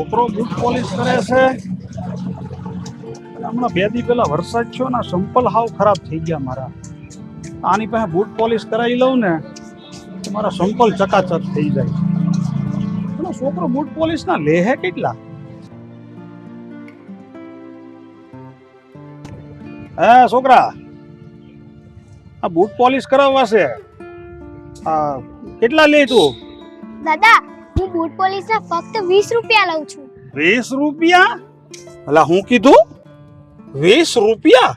છોકરો boot polish કરે છે. હમણાં 2 દી પહેલા વરસાદ થયો ને સંપલ હાવ ખરાબ થઈ ગયા મારા. આની પાસે બૂટ પોલિશ કરાવી લઉં ને તો મારા સંપલ ચકાચક થઈ જાય. પણ છોકરો બૂટ પોલિશ ના લે હે કેટલા? હે છોકરા, આ બૂટ પોલિશ કરાવવા છે. કેટલા લે તું? દાદા, હું બૂટ પોલિશ ના ફક્ત 20 રૂપિયા લઉં છું. 20 રૂપિયા? અલા હું કીધું 20 રૂપિયા?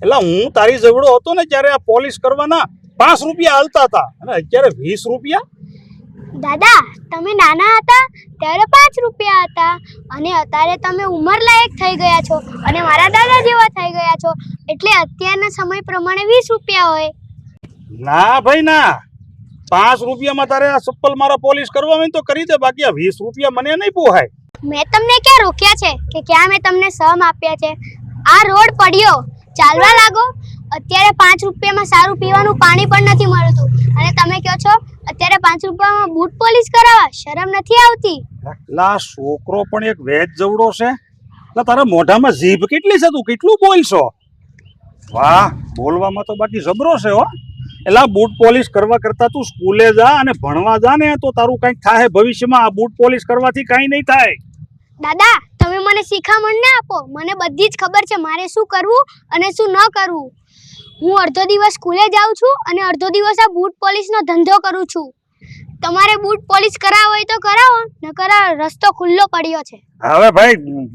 એટલે હું તારી જવડો હતો ને ત્યારે આ પોલિશ કરવાના 5 રૂપિયા હાલતા હતા અને અત્યારે 20 રૂપિયા? દાદા, તમે નાના હતા ત્યારે 5 રૂપિયા હતા અને અત્યારે તમે ઉંમર લાયક થઈ ગયા છો અને મારા દાદા જેવા થઈ ગયા છો એટલે અત્યારના સમય પ્રમાણે 20 રૂપિયા હોય. ના ભાઈ ના, 5 રૂપિયામાં તારે આ ચપ્પલ મારા પોલિશ કરવા હોય તો કરી દે, બાકી આ 20 રૂપિયા મને નહીં પોહાય. મેં તમને ક્યાં રોક્યા છે કે ક્યાં મેં તમને સમ આપ્યા છે? આ રોડ પડ્યો, ચાલવા લાગો. અત્યારે 5 રૂપિયામાં સારું પીવાનું પાણી પણ નથી મળતું અને તમે કહો છો અત્યારે 5 રૂપિયામાં બૂટ પોલિશ કરાવવા? શરમ નથી આવતી? લા છોકરો પણ એક વેચ જવડો છે. લા તારા મોઢામાં જીભ કેટલી છે? તું કેટલું બોલશો? વાહ, બોલવામાં તો બાકી જબરો છે હો. એલા બૂટ પોલિશ કરવા કરતા તું સ્કૂલે જા અને ભણવા જા ને તો તારું કંઈક થાય ભવિષ્યમાં. આ બૂટ પોલિશ કરવાથી કંઈ નહીં થાય. દાદા, તમે મને શિખામણ ના આપો. મને બધી જ ખબર છે મારે શું કરવું અને શું ન કરવું. હું અડધો દિવસ સ્કૂલે જાઉં છું અને અડધો દિવસ આ બૂટ પોલિશનો ધંધો કરું છું. તમારે બૂટ પોલિશ કરાવવો હોય તો કરાવો, નકર આ રસ્તો ખુલ્લો પડ્યો છે. હવે ભાઈ,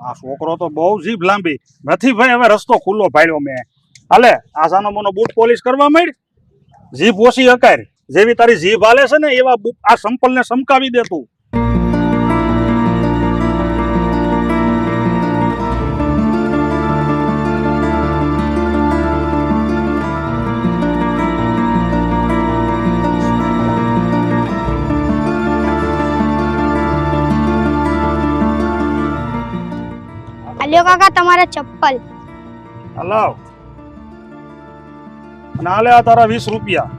આ છોકરો તો બહુ જીભ લાંબી નથી ભાઈ. હવે રસ્તો ખુલ્લો પાડ્યો મેં. હાલે આસાનો મોનો બૂટ પોલિશ કરવા માંડ. જીભ ઓછી હકાર. જેવી તારી જીભ હાલે છે ને એવા આ સંપલને સમકાવી દે તું. આલ્યો કાકા તમારા ચપ્પલ. હલાવ અને હાલે આ તારા 20 રૂપિયા.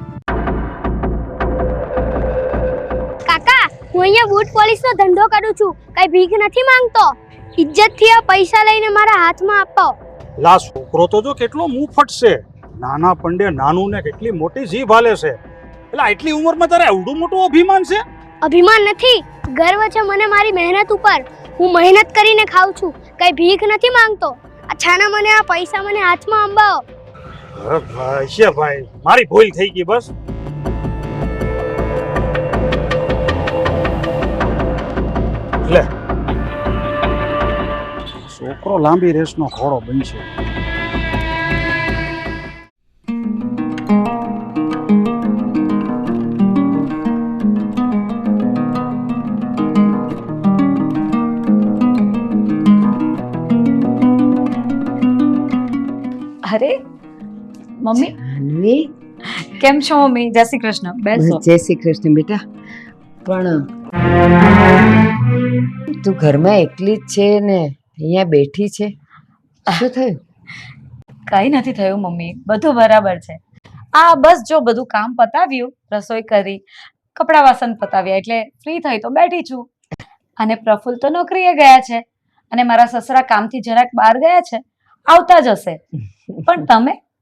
કાકા, હું અહીંયા બૂટ પોલિશનો ધંધો કરું છું, કઈ ભીખ નથી માંગતો. ઇજ્જતથી આ પૈસા લઈને મારા હાથમાં આપો. લા છોકરો તો જો કેટલો મુફટ છે. નાના પંડે નાનું ને કેટલી મોટી જીભ હાલે છે. એટલે આટલી ઉંમરમાં તારે આવડું મોટું અભિમાન છે? અભિમાન નથી, ગર્વ છે મને મારી મહેનત ઉપર. હું મહેનત કરીને ખાઉં છું, કઈ ભીખ નથી માંગતો. આ છાના મને આ પૈસા મને હાથમાં અંબાવો. ભાઈ છે ભાઈ, મારી ભૂલ થઈ ગઈ બસ. લે છોકરો લાંબી રેસનો ઘોડો બનશે. અરે મમ્મી, જાનવી, કેમ છો મમ્મી? જય શ્રી કૃષ્ણ. બેસો. જય શ્રી કૃષ્ણ બેટા. પણ તું ઘરમાં એકલી જ છે ને અહીંયા બેઠી છે? શું થયું? કઈ નથી થયું મમ્મી, બધું બરાબર છે. આ બસ જો બધું કામ પતાવ્યું, રસોઈ કરી, કપડાં વાસણ પતાવ્યા એટલે ફ્રી થઈ તો બેઠી છું. અને પ્રફુલ્લ તો નોકરીએ ગયા છે અને મારા સસરા કામથી જરાક બહાર ગયા છે, આવતા જ હશે. પણ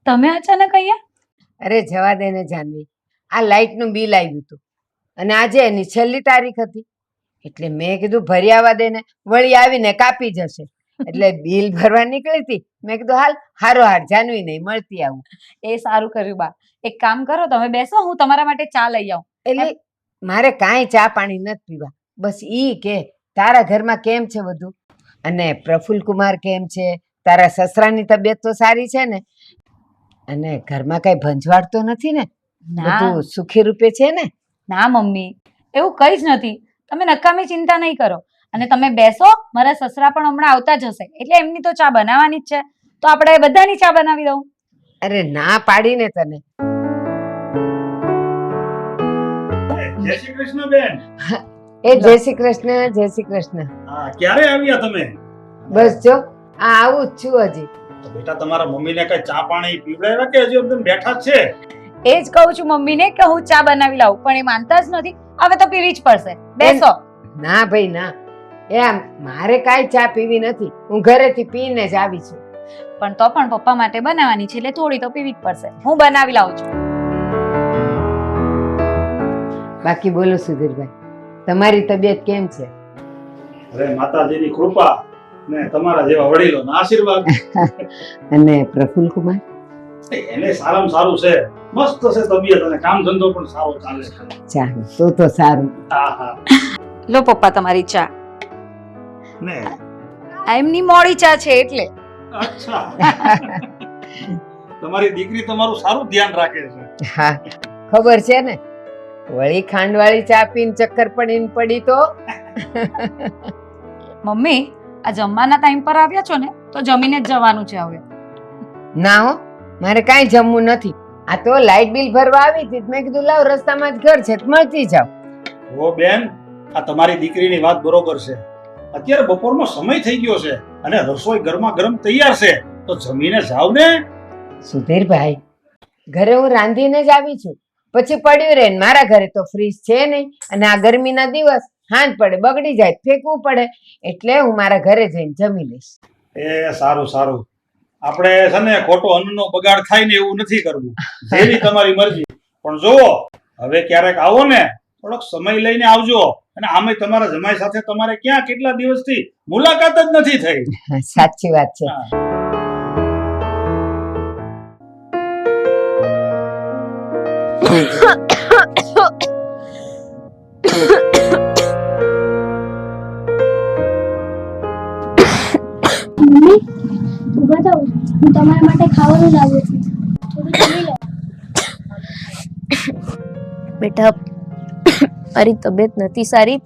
તમે અચાનક અહીંયા? અરે જવા દે ને જાનવી, આ લાઇટનું બિલ આવ્યું હતું અને આજે એની છેલ્લી તારીખ હતી એટલે મેં કીધું ભરી આવવા દે ને, વળી આવીને કાપી જશે એટલે બિલ ભરવા નીકળી હતી. મેં કીધું હાલ હારો હાર જાનવી નહીં મળતી આવું. એ સારું કર્યું બા. એક કામ કરો, તમે બેસો, હું તમારા માટે ચા લઈ આવું. એટલે મારે કાંઈ ચા પાણી નથી પીવા. બસ ઈ કે તારા ઘરમાં કેમ છે બધું? અને પ્રફુલ્લ કુમાર કેમ છે? તારા સસરાની તબિયત તો સારી છે ને? અને ઘરમાં કઈ ભંજવાડ તો નથી ને? બધું સુખી રૂપે છે ને? ના મમ્મી, એવું કઈ જ નથી. તમે નકામી ચિંતા નહીં કરો. અને તમે બેસો, મારા સસરા પણ હમણાં આવતા જ હશે એટલે એમની તો ચા બનાવવાની જ છે, તો આપણે બધાની ચા બનાવી દઉં. અરે ના પાડીને તને. જય શ્રી કૃષ્ણ બેન. એ જય શ્રી કૃષ્ણ, જય શ્રી કૃષ્ણ. હા, ક્યારે આવ્યા તમે? બસ જો આ આવું જ છું હજી. તો બેટા તમારા મમ્મીને કઈ ચા પાણી પીવડાવ્યા કે હજી એકદમ બેઠા જ છે? એ જ કહું છું મમ્મીને કે હું ચા બનાવી લાવું, પણ એ માનતા જ નથી. હવે તો પીવી જ પડશે. બેસો. ના ભાઈ ના, એમ મારે કાંઈ ચા પીવી નથી, હું ઘરેથી પીને જ આવી છું. પણ તો પણ પપ્પા માટે બનાવવાની છે એટલે થોડી તો પીવી જ પડશે. હું બનાવી લાવું છું. બાકી બોલો સુધીરભાઈ, તમારી તબિયત કેમ છે? અરે માતાજીની કૃપા ને તમારા જેવા વડીલોના આશીર્વાદ. અને પ્રફુલ્લ કુમાર? એને સારામાં સારું છે, મસ્ત છે તબિયત અને કામ ધંધો પણ સારો ચાલે છે. ચાલો તો સારું. હા હા. લો પપ્પા તમારી ચા. ને આ એમની મોડી ચા છે એટલે. અચ્છા. તમારી દીકરી તમારું સારું ધ્યાન રાખે છે. હા ખબર છે ને, વળી ખાંડવાળી ચા પીને ચક્કર પડીને પડી તો. મમ્મી આ જમવાના ટાઈમ પર આવ્યા છો ને તો જમીને જ જવાનું છે હવે. ના હો, મારે કાંઈ જમવું નથી. આ તો લાઇટ બિલ ભરવા આવી હતી, મેં કીધું લાવ રસ્તામાં જ ઘર છે તો મળતી જાવ. ઓ બેન, આ તમારી દીકરીની વાત બરોબર છે. અત્યારે બપોરનો સમય થઈ ગયો છે અને રસોઈ ગરમા ગરમ તૈયાર છે, તો જમીને જાવ ને. સુધીરભાઈ, ઘરે હું રાંધીને જ આવી છું, પછી પડ્યું રહે ને મારા ઘરે તો ફ્રીજ છે નહીં, અને આ ગરમીના દિવસ હાંજ પડે બગડી જાય ફેંકવું પડે, એટલે હું મારા ઘરે જઈને જમી લઈશ. એ સારું સારું. આપણે છે ને ખોટો અન્નનો બગાડ થાય ને એવું નથી કરવું. જેવી તમારી મરજી. પણ જુઓ, હવે ક્યારેક આવો ને થોડોક સમય લઈને આવજો. અને આમે તમારા જમાઈ સાથે તમારે ક્યાં કેટલા દિવસથી મુલાકાત જ નથી થઈ. સાચી વાત છે. મમ્મી ઊભા થાઓ, હું તમારા માટે ખાવાનું લાવું છું, થોડું જમી લો. બેટા મારી તબિયત નથી સારી,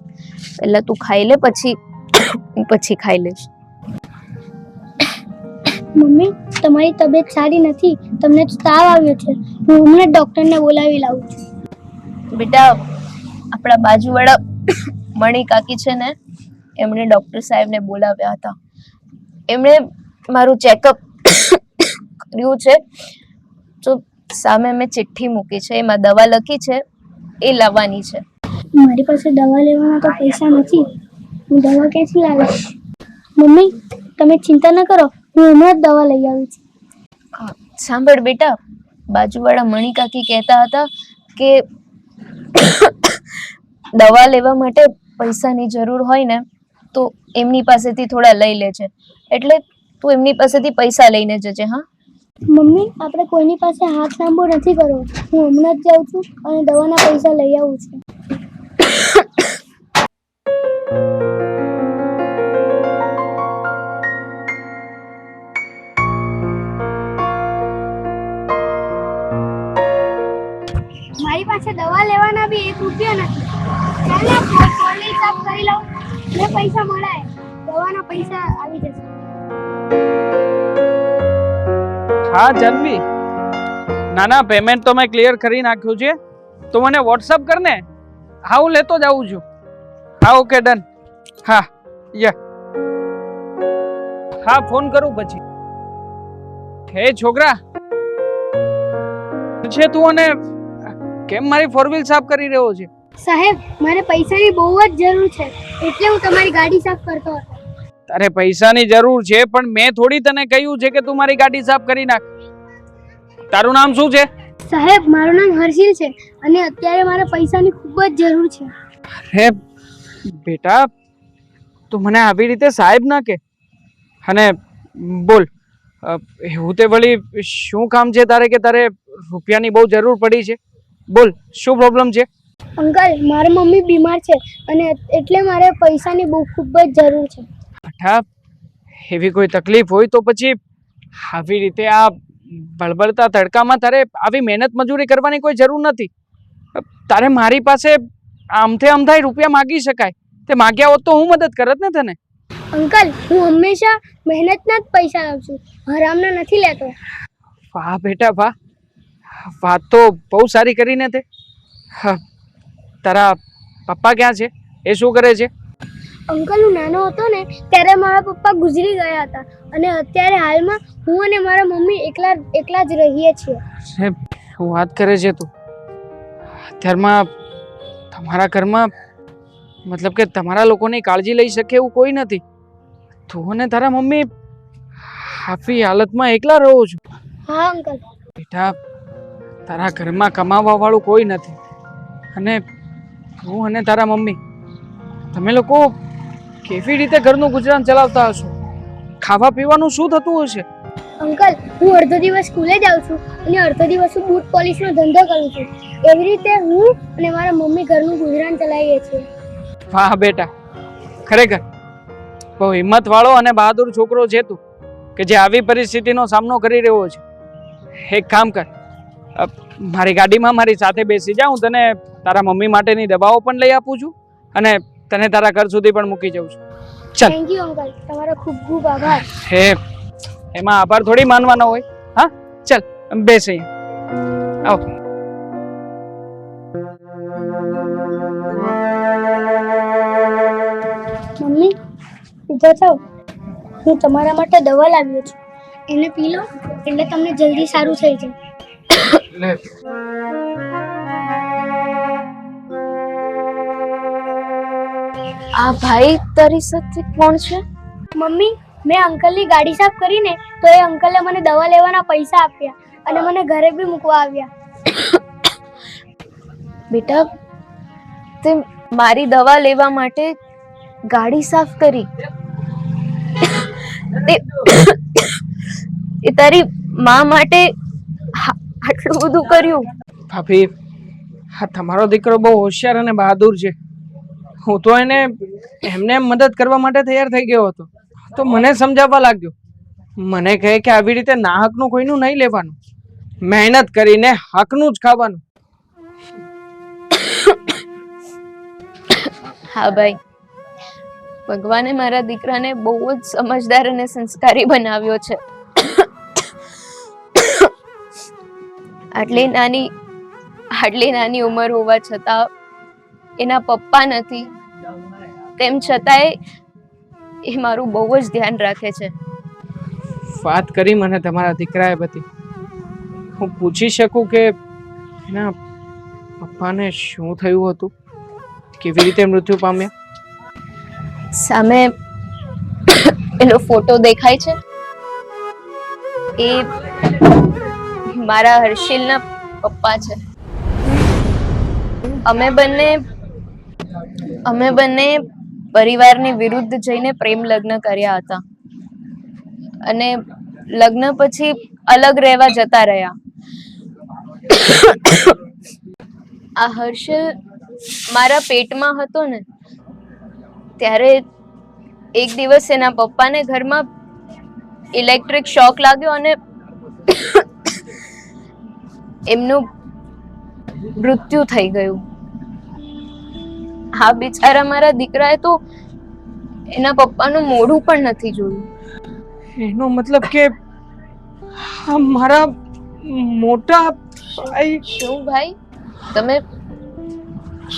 પહેલા તું ખાઈ લે, પછી હું ખાઈ લઈશ. મમ્મી તમારી તબિયત સારી નથી, તમને તો તાવ આવ્યો છે, હું હમણાં ડોક્ટરને બોલાવી લાવું છું. બેટા આપણા બાજુવાળા મણી કાકી છે ને, એમણે ડોક્ટર સાહેબને બોલાવ્યા હતા. એમણે મારું ચેકઅપ કર્યું છે, તો સામે મેં ચિઠ્ઠી મૂકી છે, એમાં દવા લખી છે, એ લાવવાની છે. મારી પાસે દવા લેવાના તો પૈસા નથી, હું દવા ક્યાંથી લાવીશ? મમ્મી તમે ચિંતા ન કરો, હું હમણાં જ દવા લઈ આવી છું. સાંભળ બેટા, બાજુવાળા મણી કાકી કહેતા હતા કે દવા લેવા માટે પૈસાની જરૂર હોય ને તો એમની પાસેથી થોડા લઈ લેજે, એટલે તું એમની પાસેથી પૈસા લઈને જજે. હા મમ્મી આપણે કોઈની પાસે હાથ લાંબો નથી કરવો, હું હમણાં જ જાઉં છું અને દવાના પૈસા લઈ આવું છું. મારી પાસે દવા લેવાના બી 1 રૂપિયા નથી. ચાલ ને કોલી સાફ કરી લઉં, ને પૈસા મળાય, દવાના પૈસા આવી જશે. હા જન્મી, ના પેમેન્ટ તો મેં ક્લિયર કરી નાખ્યું છે, તો મને વોટ્સઅપ કર ને. હા હું લેતો જ આવું છું. હા ઓકે ડન. હા હા ફોન કરું પછી. હે છોકરા છે તું, અને કેમ મારી 4 વ્હીલ સાફ કરી રહ્યો છે? સાહેબ મારે પૈસાની બહુ જ જરૂર છે, એટલે હું તમારી ગાડી સાફ કરતો હતો. તારે પૈસાની જરૂર છે, પણ મેં થોડી તને કહ્યું છે કે તું મારી ગાડી સાફ કરી નાખ. તારું નામ શું છે? સાહેબ મારું નામ હર્ષિલ છે, અને અત્યારે મારે પૈસાની ખૂબ જ જરૂર છે. અરે બેટા, તું મને આવી રીતે સાહેબ ના કે. અને બોલ, એવું તે વળી શું કામ છે તારે કે તારે રૂપિયાની બહુ જરૂર પડી છે? બોલ શું પ્રોબ્લેમ છે? અંકલ મારી મમ્મી બીમાર છે, અને એટલે મારે પૈસાની બહુ ખૂબ જ જરૂર છે. બેટા, એવી કોઈ તકલીફ હોય તો પછી આવી રીતે આ બળબડતા તડકામાં તારે આવી મહેનત મજૂરી કરવાની કોઈ જરૂર નથી. તારે મારી પાસે આમથે આમથાય રૂપિયા માગી શકાય, તે માગ્યા હોત તો હું મદદ કરત ને તને. અંકલ હું હંમેશા મહેનતના જ પૈસા લાવું છું, હરામના નથી લેતો. વાહ બેટા વાહ, વાત તો બહુ સારી કરીને તે. તારા પપ્પા ક્યાં છે? એ શું કરે છે? અંકલ હું નાનો હતો ને ત્યારે મારા પપ્પા ગુજરી ગયા હતા, અને અત્યારે હાલમાં હું અને મારા મમ્મી એકલા જ રહીએ છીએ. શું વાત કરે છે તું? અત્યારમાં તમારા ઘરમાં મતલબ કે તમારા લોકોની કાળજી લઈ શકે એવું કોઈ નથી. તું અને તારા મમ્મી આવી હાલતમાં એકલા રહો છો. હા અંકલ. બેટા, તારા ઘરમાં કમાવા વાળું કોઈ નથી અને તું અને તારા મમ્મી તમે લોકો કેવી રીતે ઘરનું ગુજરાન ચલાવતા હશો? ખાવા પીવાનું શું થતું હશે? અંકલ, હું અડધો દિવસ સ્કૂલે જાઉં છું અને અડધો દિવસ હું બૂટ પોલિશનો ધંધો કરું છું. એવી રીતે હું અને મારા મમ્મી ઘરનું ગુજરાન ચલાવીએ છીએ. વાહ બેટા, ખરેખર બહુ હિંમત વાળો અને બહાદુર છોકરો છે તું, કે જે આવી પરિસ્થિતિનો સામનો કરી રહ્યો છે. એક કામ કર, મારી ગાડીમાં મારી સાથે બેસી જા. હું તને તારા મમ્મી માટેની દવાઓ પણ લઈ આપું છું અને તને તારા ઘર સુધી પણ મૂકી જાઉં છું. ચાલ. થેન્ક યુ અંકલ, તમારો ખૂબ ખૂબ આભાર. હે, એમાં આભાર થોડી માનવાનો હોય. હા, ચાલ બેસ અહીંયા. આવો. મમ્મી, ઊભા થાઓ. હું તમારા માટે દવા લાવ્યો છું. એને પી લો એટલે તમને જલ્દી સારું થઈ જાય. લે. આ ભાઈ તારી સાથે કોણ છે? મમ્મી, મેં અંકલની ગાડી સાફ કરીને તો એ અંકલે મને દવા લેવાના પૈસા આપ્યા અને મને ઘરે બી મૂકવા આવ્યા. બેટા, તે મારી દવા લેવા માટે ગાડી સાફ કરી. એ તારી માં માટે આટલું બધું કર્યું. ભાભી, હા તમારો દીકરો બહુ હોશિયાર અને બહાદુર છે. હું તો એને એમને મદદ કરવા માટે તૈયાર થઈ ગયો હતો, તો મને સમજાવવા લાગ્યો. મને કહે કે આવી રીતે નાહકનું કોઈનું નહીં લેવાનું, મહેનત કરીને હકનું જ ખાવાનું. હા ભાઈ, ભગવાને મારા દીકરાને બહુ જ સમજદાર અને સંસ્કારી બનાવ્યો છે. આટલી નાની ઉંમર હોવા છતાં એના પપ્પા નથી, તેમ છતાંય એ મારું બહુ જ ધ્યાન રાખે છે. વાત કરી મને તમારા દીકરાએ બધી. હું પૂછી શકું કે એના પપ્પાને શું થયું હતું? કેવી રીતે મૃત્યુ પામ્યા? સામે એનો ફોટો દેખાય છે, એ મારા હર્ષિલના પપ્પા છે. અમે બંને પરિવારની વિરુદ્ધ જઈને પ્રેમ લગ્ન કર્યા હતા અને લગ્ન પછી અલગ રહેવા જતા રહ્યા. આ હર્ષિલ મારા પેટમાં હતો ને ત્યારે એક દિવસ એના પપ્પાને ઘરમાં ઇલેક્ટ્રિક શોક લાગ્યો અને એમનું મૃત્યુ થઈ ગયું. હા, બિચારા મારા દીકરાએ તો એના પપ્પાનું મોઢું પણ નથી જોયું. એનો મતલબ કે આ મારા મોટા ભાઈ. શું ભાઈ, તમે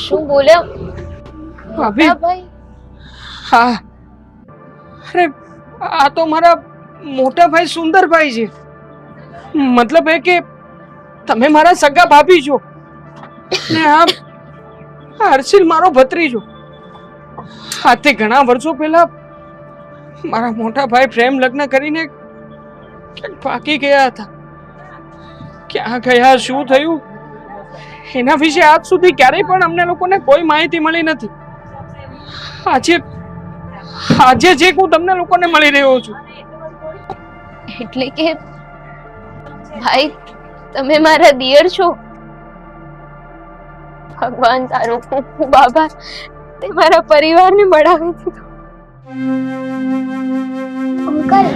શું બોલ્યા? ભાભી, મોટા ભાઈ? હા, અરે આ તો મારા મોટા ભાઈ સુંદરભાઈ છે. મતલબ એ કે તમે મારા સગા ભાભી છો ને આ હર્ષિલ મારો ભત્રીજો. આથી ઘણા વર્ષો પહેલા મારા મોટા ભાઈ પ્રેમ લગ્ન કરીને ક્યાંક ભાગી ગયા હતા. ક્યાં ગયા, શું થયું, એના વિશે આજ સુધી ક્યારેય પણ અમને લોકોને કોઈ માહિતી મળી નથી. આજે જે હું તમને લોકોને મળી રહ્યો છું. એટલે કે ભાઈ, તમે મારા દિયર છો. ભગવાન તારો ખૂબ ખૂબ આભાર, તે મારા પરિવારને મળાવી દીધો. અંકલ,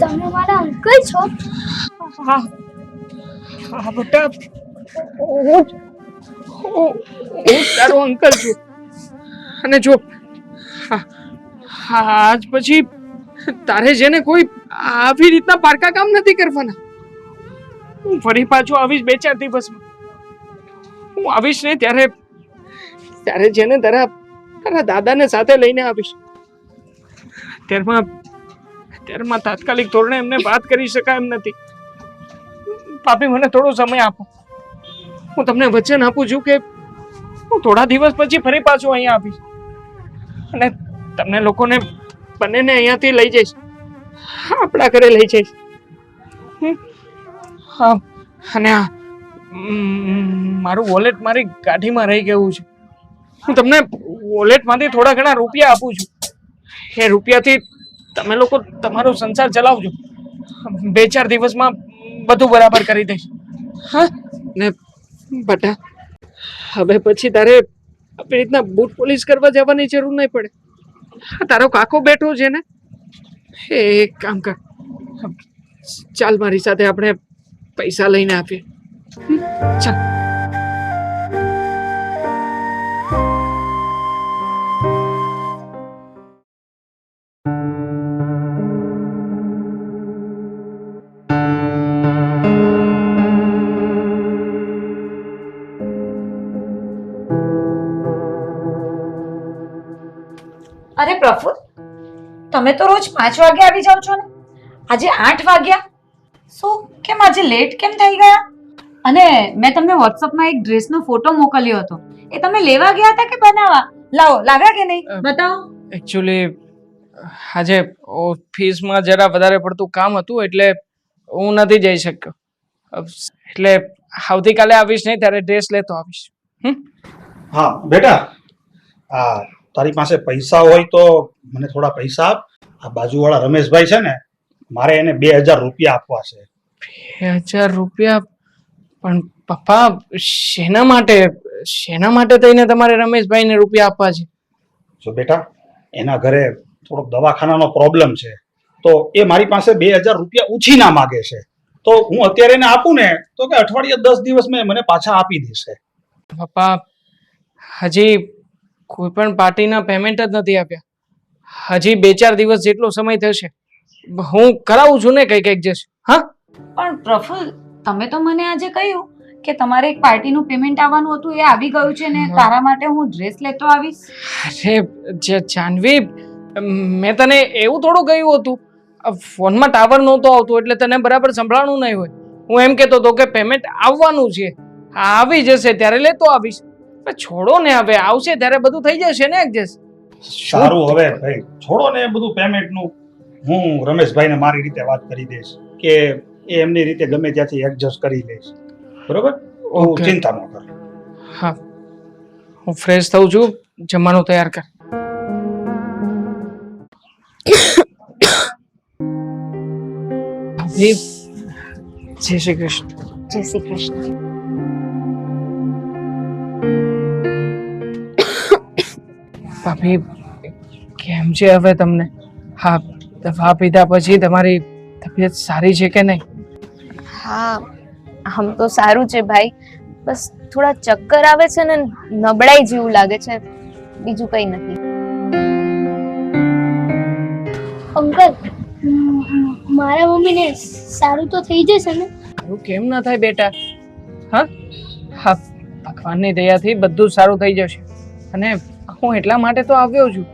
તમે મારા અંકલ છો? હા હા બેટા, હું તારો અંકલ છું. અને જો આજ પછી તારે જેને કોઈ આવી રીતના પારકા કામ નથી કરવાના. હું ફરી પાછો આવીશ 2-4 દિવસમાં. હું આવીશ ને ત્યારે જેને તારા દાદાને સાથે લઈને આવીશ. ત્યારમાં તાત્કાલિક ધોરણે એમને વાત કરી શકાય એમ નથી. પાપી, મને થોડો સમય આપો. હું તમને વચન આપું છું કે હું થોડા દિવસ પછી ફરી પાછો અહીંયા આવીશ અને તમને લોકોને બંનેને અહીંયાથી લઈ જઈશ, આપણા ઘરે લઈ જઈશ. હા, અને મારું વોલેટ મારી ગાડીમાં રહી ગયું છે. હું તમને વોલેટમાંથી થોડા ઘણા રૂપિયા આપું છું. એ રૂપિયાથી તમે લોકો તમારો સંસાર ચલાવજો. 2-4 દિવસમાં બધું બરાબર કરી દઈશ. હા ને બટા, હવે પછી તારે આપણી રીતના બૂટ પોલિશ કરવા જવાની જરૂર નહીં પડે. તારો કાકો બેઠો છે ને, એક કામ કર, ચાલ મારી સાથે આપણે પૈસા લઈને આપીએ. ચાલ. અરે પ્રફુલ, તમે તો રોજ 5 વાગે આવી જાવ છો ને, આજે 8 વાગ્યા. શું કેમ આજે લેટ કેમ થઈ ગયા? અને મેં તમને વોટ્સઅપમાં એક ડ્રેસનો ફોટો મોકલ્યો હતો, એ તમે લેવા ગયા હતા કે બનાવવા? લાવ્યા કે નહીં? બતાવો. એકચ્યુઅલી આજે ઓફિસમાં જરા વધારે પડતું કામ હતું એટલે હું નથી જઈ શક્યો. એટલે આવતીકાલે આવીશ નહીં ત્યારે ડ્રેસ લેતો આવીશ. હા બેટા, તારી પાસે પૈસા હોય તો મને થોડા પૈસા આપ. આ બાજુવાળા રમેશભાઈ છે ને, મારે એને 2000 રૂપિયા આપવા છે. 2000 રૂપિયા? પણ પપ્પા, શેના માટે થઈને તમારે રમેશભાઈને રૂપિયા આપવા છે? જો બેટા, એના ઘરે થોડોક દવાખાનાનો પ્રોબ્લેમ છે, તો એ મારી પાસે 2000 રૂપિયા ઉછીના માગે છે. તો હું અત્યારે એને આપું ને તો કે અઠવાડિયે 10 દિવસમાં મને પાછા આપી દેશે. પપ્પા, હજી કોઈ પણ પાર્ટીના પેમેન્ટ જ નથી આપ્યા. હજી 2-4 દિવસ જેટલો સમય થશે. હું કરાવું છું ને કંઈક એડજસ્ટ. હા, પણ પ્રફુલ, તમે તો મને આજે કહ્યું કે તમારે એક પાર્ટીનું પેમેન્ટ આવવાનું હતું, એ આવી ગયું છે ને તારા માટે હું ડ્રેસ લેતો આવીશ. અરે જાનવી, મેં તને એવું થોડું કહ્યું હતું? ફોનમાં ટાવર નહોતો આવતો એટલે તને બરાબર સંભળાણું નહીં હોય. હું એમ કહેતો હતો કે પેમેન્ટ આવવાનું છે, આવી જશે ત્યારે લેતો આવીશ. છોડો ને, હવે આવશે ત્યારે બધું થઈ જશે ને એડજસ્ટ. સારું, હવે ભાઈ છોડો ને એ બધું પેમેન્ટનું. હું રમેશભાઈને મારી રીતે વાત કરી દઈશ કે એ એમની રીતે ગમે ત્યાંથી એડજસ્ટ કરી લઈશ. બરોબર? ઓકે. ચિંતા ન કર. હા, હું ફ્રેશ થઉં છું, જમવાનું તૈયાર કર. ભાભી, જય શ્રી કૃષ્ણ. જય શ્રી કૃષ્ણ. ભાભી, કેમ છે હવે તમને? હા, દવા પીધા પછી તમારી તબિયત સારી છે કે નહીં? હા, આમ તો સારું છે ભાઈ, બસ થોડા ચક્કર આવે છે ને નબળાઈ જેવું લાગે છે, બીજું કઈ નથી. અંકલ, મારા મમ્મીને સારું તો થઈ જશે ને? એવું કેમ ના થાય બેટા? હા હા, ભગવાનની દયાથી બધું સારું થઈ જશે. અને હું એટલા માટે તો આવ્યો છું.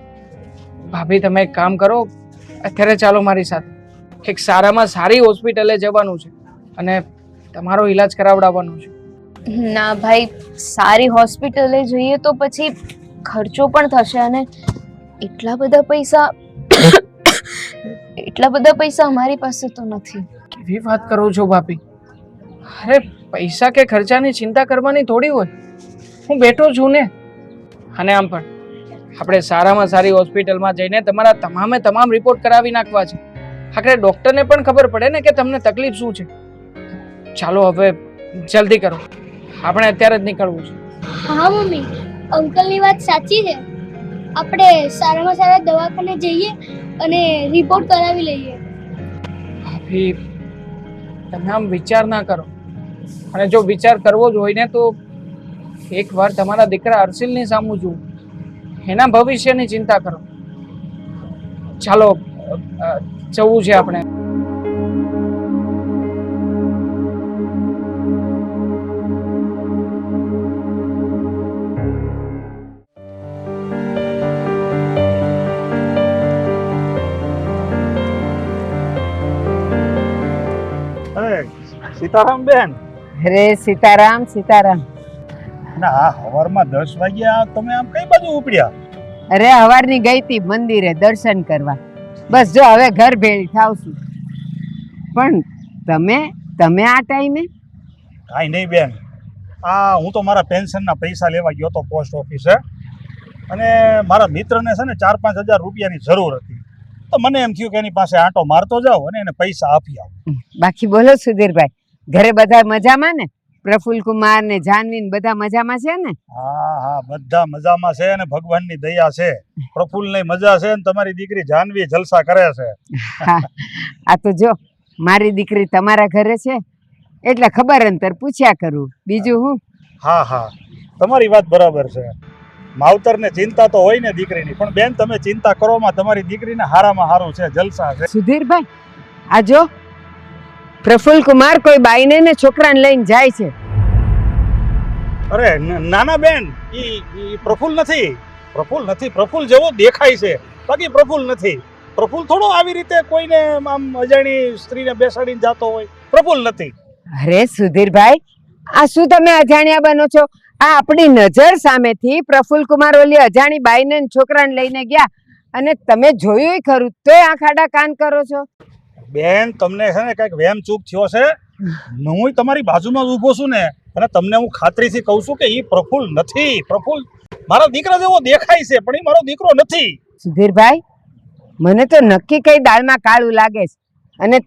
ભાભી, તમે એક કામ કરો, અત્યારે ચાલો મારી સાથે. એક સારામાં સારી હોસ્પિટલે જવાનું છે અને તમારો ઈલાજ કરાવડાવવાનો છે. ના ભાઈ, સારી હોસ્પિટલે જઈએ તો પછી ખર્ચો પણ થશે અને એટલા બધા પૈસા અમારી પાસે તો નથી. કેવી વાત કરો છો ભાભી? અરે પૈસા કે ખર્ચાની ચિંતા કરવાની થોડી હોય. હું બેઠો છું ને. અને આમ પણ આપણે સારામાં સારી હોસ્પિટલમાં જઈને તમારા તમામ રિપોર્ટ કરાવી નાખવા છે. આખરે ડોક્ટરને પણ ખબર પડે ને કે તમને તકલીફ શું છે. ચાલો હવે જલ્દી કરો, આપણે અત્યારે જ નીકળવું છે. હા મમ્મી, અંકલની વાત સાચી છે. આપણે સારામાં સારા દવાખાને જઈએ અને રિપોર્ટ કરાવી લઈએ. ભાભી, તમે આમ વિચાર ના કરો. અને જો વિચાર કરવો જ હોય ને તો એકવાર તમારા દીકરા અર્શિલની સામું જુઓ, એના ભવિષ્યની ચિંતા કરો. ચાલો જવું છે આપણે. અરે સીતારામ બેન. અરે સીતારામ સીતારામ. ના સવારમાં 10 વાગ્યા તમે આમ કઈ બાજુ ઉપડ્યા? અરે હવારની ગઈ તી મંદિરે દર્શન કરવા. બસ જો હવે ઘર ભેળી થાવ છું. પણ તમે આ ટાઈમે? કાંઈ નહીં બેન, હું તો મારા પેન્શનના પૈસા લેવા ગયો હતો પોસ્ટ ઓફિસે, અને મારા મિત્રને છે ને 4-5 હજાર રૂપિયાની જરૂર હતી. તો મને એમ થયું કે એની પાસે આંટો મારતો જાઉં અને એને પૈસા આપી આવું. બાકી બોલો સુધીરભાઈ, ઘરે બધા મજામાં ને? પ્રફુલ્લ કુમાર ને જાનવી ને બધા મજામાં છે ને? હા બધા મજામાં છે અને ભગવાનની દયા છે. પ્રફુલ્લની મજા છે અને તમારી દીકરી જાનવી જલસા કરે છે. હા, આ તો જો મારી દીકરી તમારા ઘરે છે એટલે ખબર અંતર પૂછ્યા કરું, બીજું હું. હા તમારી વાત બરાબર છે. માવતરને ચિંતા તો હોય ને દીકરીની, પણ બેન તમે ચિંતા કરોમાં તમારી દીકરીને હારામાં હારું છે, જલસા છે. સુધીરભાઈ, આ જો પ્રફુલ્લ કુમાર કોઈ બાઈને ને છોકરાને લઈને જાય છે. અરે નાના બેન, ઈ પ્રફુલ્લ નથી. પ્રફુલ્લ જેવો દેખાય છે, બાકી પ્રફુલ્લ નથી. પ્રફુલ્લ થોડો આવી રીતે કોઈને આમ અજાણી સ્ત્રીને બેસાડીને જાતો હોય. પ્રફુલ્લ નથી. અરે સુધીરભાઈ, આ શું તમે અજાણ્યા બનો છો? આ આપણી નજર સામેથી પ્રફુલ્લ કુમાર ઓલી અજાણી બાઈને ને છોકરાને લઈને ગયા અને તમે જોયું ખરું તોય આંખ આડા કાન કરો છો. બેન તમને છે ને કઈક વેમ ચૂક થયો છે. હું તમારી બાજુમાં જ ઊભો છું ને, અને તમને હું ખાતરીથી કહું છું કે ઈ પ્રફુલ્લ નથી. પ્રફુલ્લ મારા દીકરા જેવો દેખાય છે, પણ ઈ મારો દીકરો નથી. સુધીરભાઈ, મને તો નક્કી કઈ દાળમાં કાળું લાગે છે. અને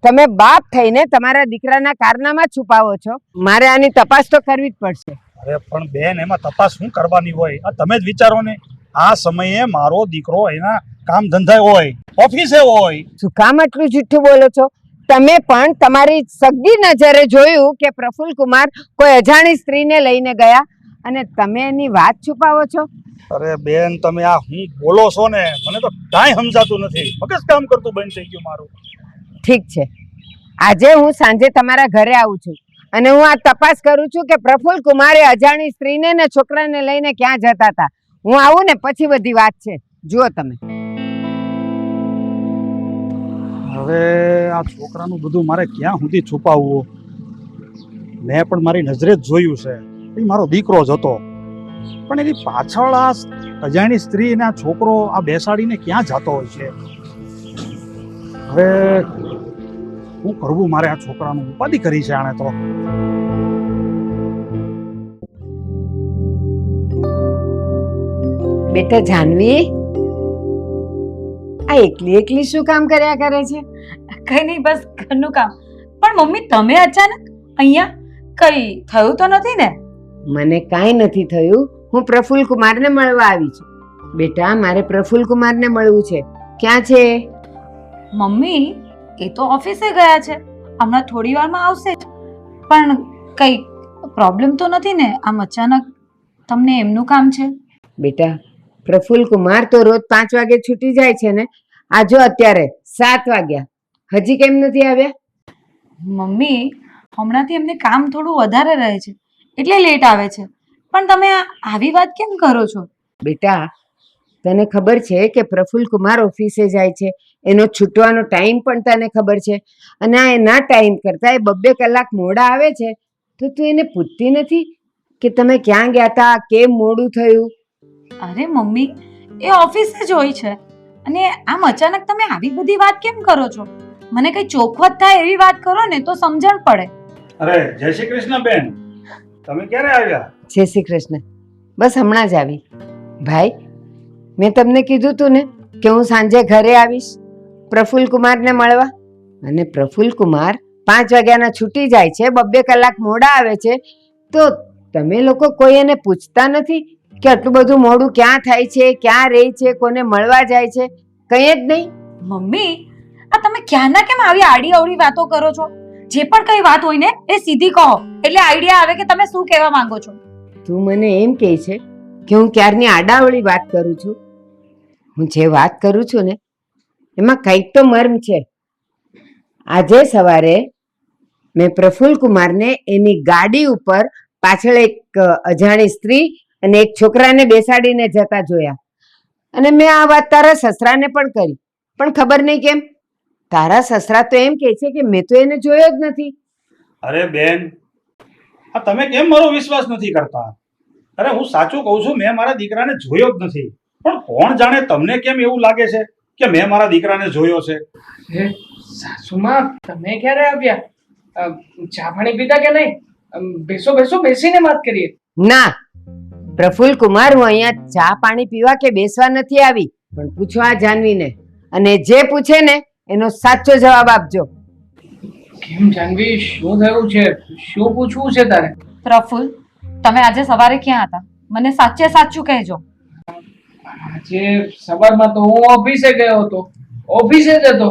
તમે બાપ થઈને તમારા દીકરાના કારનામાં છુપાવો છો. મારે આની તપાસ તો કરવી જ પડશે. અરે પણ બેન, એમાં તપાસ શું કરવાની હોય? આ તમે જ વિચારો ને. આ સમયે મારો દીકરો એના કામ ધંધા હોય, ઓફિસે હોય. શું કામ આટલું જુઠ્ઠું બોલો છો? તમે પણ તમારી સગી નજરે જોયું કે પ્રફુલ્લ કુમાર કોઈ અજાણી સ્ત્રીને લઈને ગયા અને તમે એની વાત છુપાવો છો? અરે બેન, તમે આ હું બોલો છો ને, મને તો કાંઈ સમજાતું નથી. મગજ કામ કરતું બંધ થઈ ગયું મારું. ઠીક છે, આજે હું સાંજે તમારા ઘરે આવું છું અને હું આ તપાસ કરું છું કે પ્રફુલ્લ કુમારે અજાણી સ્ત્રીને ને છોકરાને લઈને ક્યાં જતા હતા. હું આવું ને પછી બધી વાત છે, જુઓ તમે. હવે આ છોકરાનું બધું મારે ક્યાં સુધી છુપાવવું? મેં પણ મારી નજરે જ જોયું છે, એ મારો દીકરો જ હતો. પણ એની પાછળ આ અજાણી સ્ત્રી અને આ છોકરો આ બેસાડીને ક્યાં જતો હોય છે? હવે શું કરવું મારે? આ છોકરાનું ઉપાધિ કરી છે આણે તો. બેટા જાનવી, આ એકલી શું કામ કર્યા કરે છે? કઈ નહીં, બસ ઘરનું કામ. પણ મમ્મી, તમે અચાનક અહીંયા? કઈ થયું તો નથી ને? મને કાંઈ નથી થયું. હું પ્રફુલ્લ કુમારને મળવા આવી છું. બેટા, મારે પ્રફુલ્લ કુમારને મળવું છે. ક્યાં છે? મમ્મી, એ તો ઓફિસે ગયા છે, હમણાં થોડી વારમાં આવશે જ. પણ કઈ પ્રોબ્લેમ તો નથી ને? આમ અચાનક તમને એમનું કામ છે? બેટા, પ્રફુલ્લ કુમાર તો રોજ 5 વાગે છૂટી જાય છે ને. આ જો અત્યારે 7 વાગ્યા, હજી કેમ નથી આવ્યા? મમ્મી, હમણાંથી એમને કામ થોડું વધારે રહે છે એટલે લેટ આવે છે. પણ તમે આવી વાત કેમ કરો છો? બેટા, તને ખબર છે કે પ્રફુલ્લ કુમાર ઓફિસે જાય છે, એનો છૂટવાનો ટાઈમ પણ તને ખબર છે, અને આ એના ટાઈમ કરતાં એ 2-2 કલાક મોડા આવે છે. તો તું એને પૂછતી નથી કે તમે ક્યાં ગયા હતા, કેમ મોડું થયું? અરે મમ્મી, એ ઓફિસે જ હોય છે, અને આમ અચાનક તમે આવી બધી વાત કેમ કરો છો? મને કઈ ચોખવટ થાય એવી વાત કરો ને તો સમજણ પડે. અરે જય શ્રી કૃષ્ણ બેન, તમે ક્યારે આવ્યા? જય શ્રી કૃષ્ણ. બસ હમણાં જ આવી. ભાઈ, મેં તમને કીધું તું ને કે હું સાંજે ઘરે આવીશ પ્રફુલ્લ કુમારને મળવા. અને પ્રફુલ્લ કુમાર 5 વાગ્યાના છૂટી જાય છે, 2-2 કલાક મોડા આવે છે. તો તમે લોકો કોઈ એને પૂછતા નથી કે આટલું બધું મોડું ક્યાં થાય છે, ક્યાં રહે છે, કોને મળવા જાય છે? કંઈ જ નહીં. મમ્મી, આ તમે ક્યાંના કેમ આવી આડી અવળી વાતો કરો છો? જે પણ કઈ વાત હોય ને એ સીધી કહો, એટલે આઈડિયા આવે કે તમે શું કહેવા માંગો છો. તું મને એમ કહે છે કે હું ક્યારની આડાવળી વાત કરું છું? હું જે વાત કરું છું ને એમાં કંઈક તો મર્મ છે. આજે સવારે મેં પ્રફુલ્લ કુમારને એની ગાડી ઉપર પાછળ એક અજાણી સ્ત્રી અને એક છોકરાને બેસાડીને જતા જોયા. અને મેં આ વાત તારા સસરાને પણ કરી, પણ ખબર નહીં કેમ તારા સસરા તો એમ કહે છે કે મેં તો એને જોયો જ નથી. અરે બેન, આ તમે કેમ મારો વિશ્વાસ નથી કરતા? અરે હું સાચું કહું છું, મેં મારા દીકરાને જોયો જ નથી. પણ કોણ જાણે તમને કેમ એવું લાગે છે કે મેં મારા દીકરાને જોયો છે? સાસુમાં તમે ક્યારે આવ્યા? ચા પાણી પીધા કે નહીં? બેસો બેસો, બેસીને વાત કરીએ. ના પ્રફુલ્લ કુમાર, હું અહીંયા ચા પાણી પીવા કે બેસવા નથી આવી, પણ પૂછવા જાનવીને, અને જે પૂછે ને એનો સાચો જવાબ આપજો. કેમ જાનવી, શું થયું છે? શું પૂછવું છે તારે? પ્રફુલ્લ, તમે આજે સવારે ક્યાં હતા? મને સાચે સાચું કહેજો. આજે સવારમાં તો હું ઓફિસે ગયો હતો. ઓફિસે જ હતો.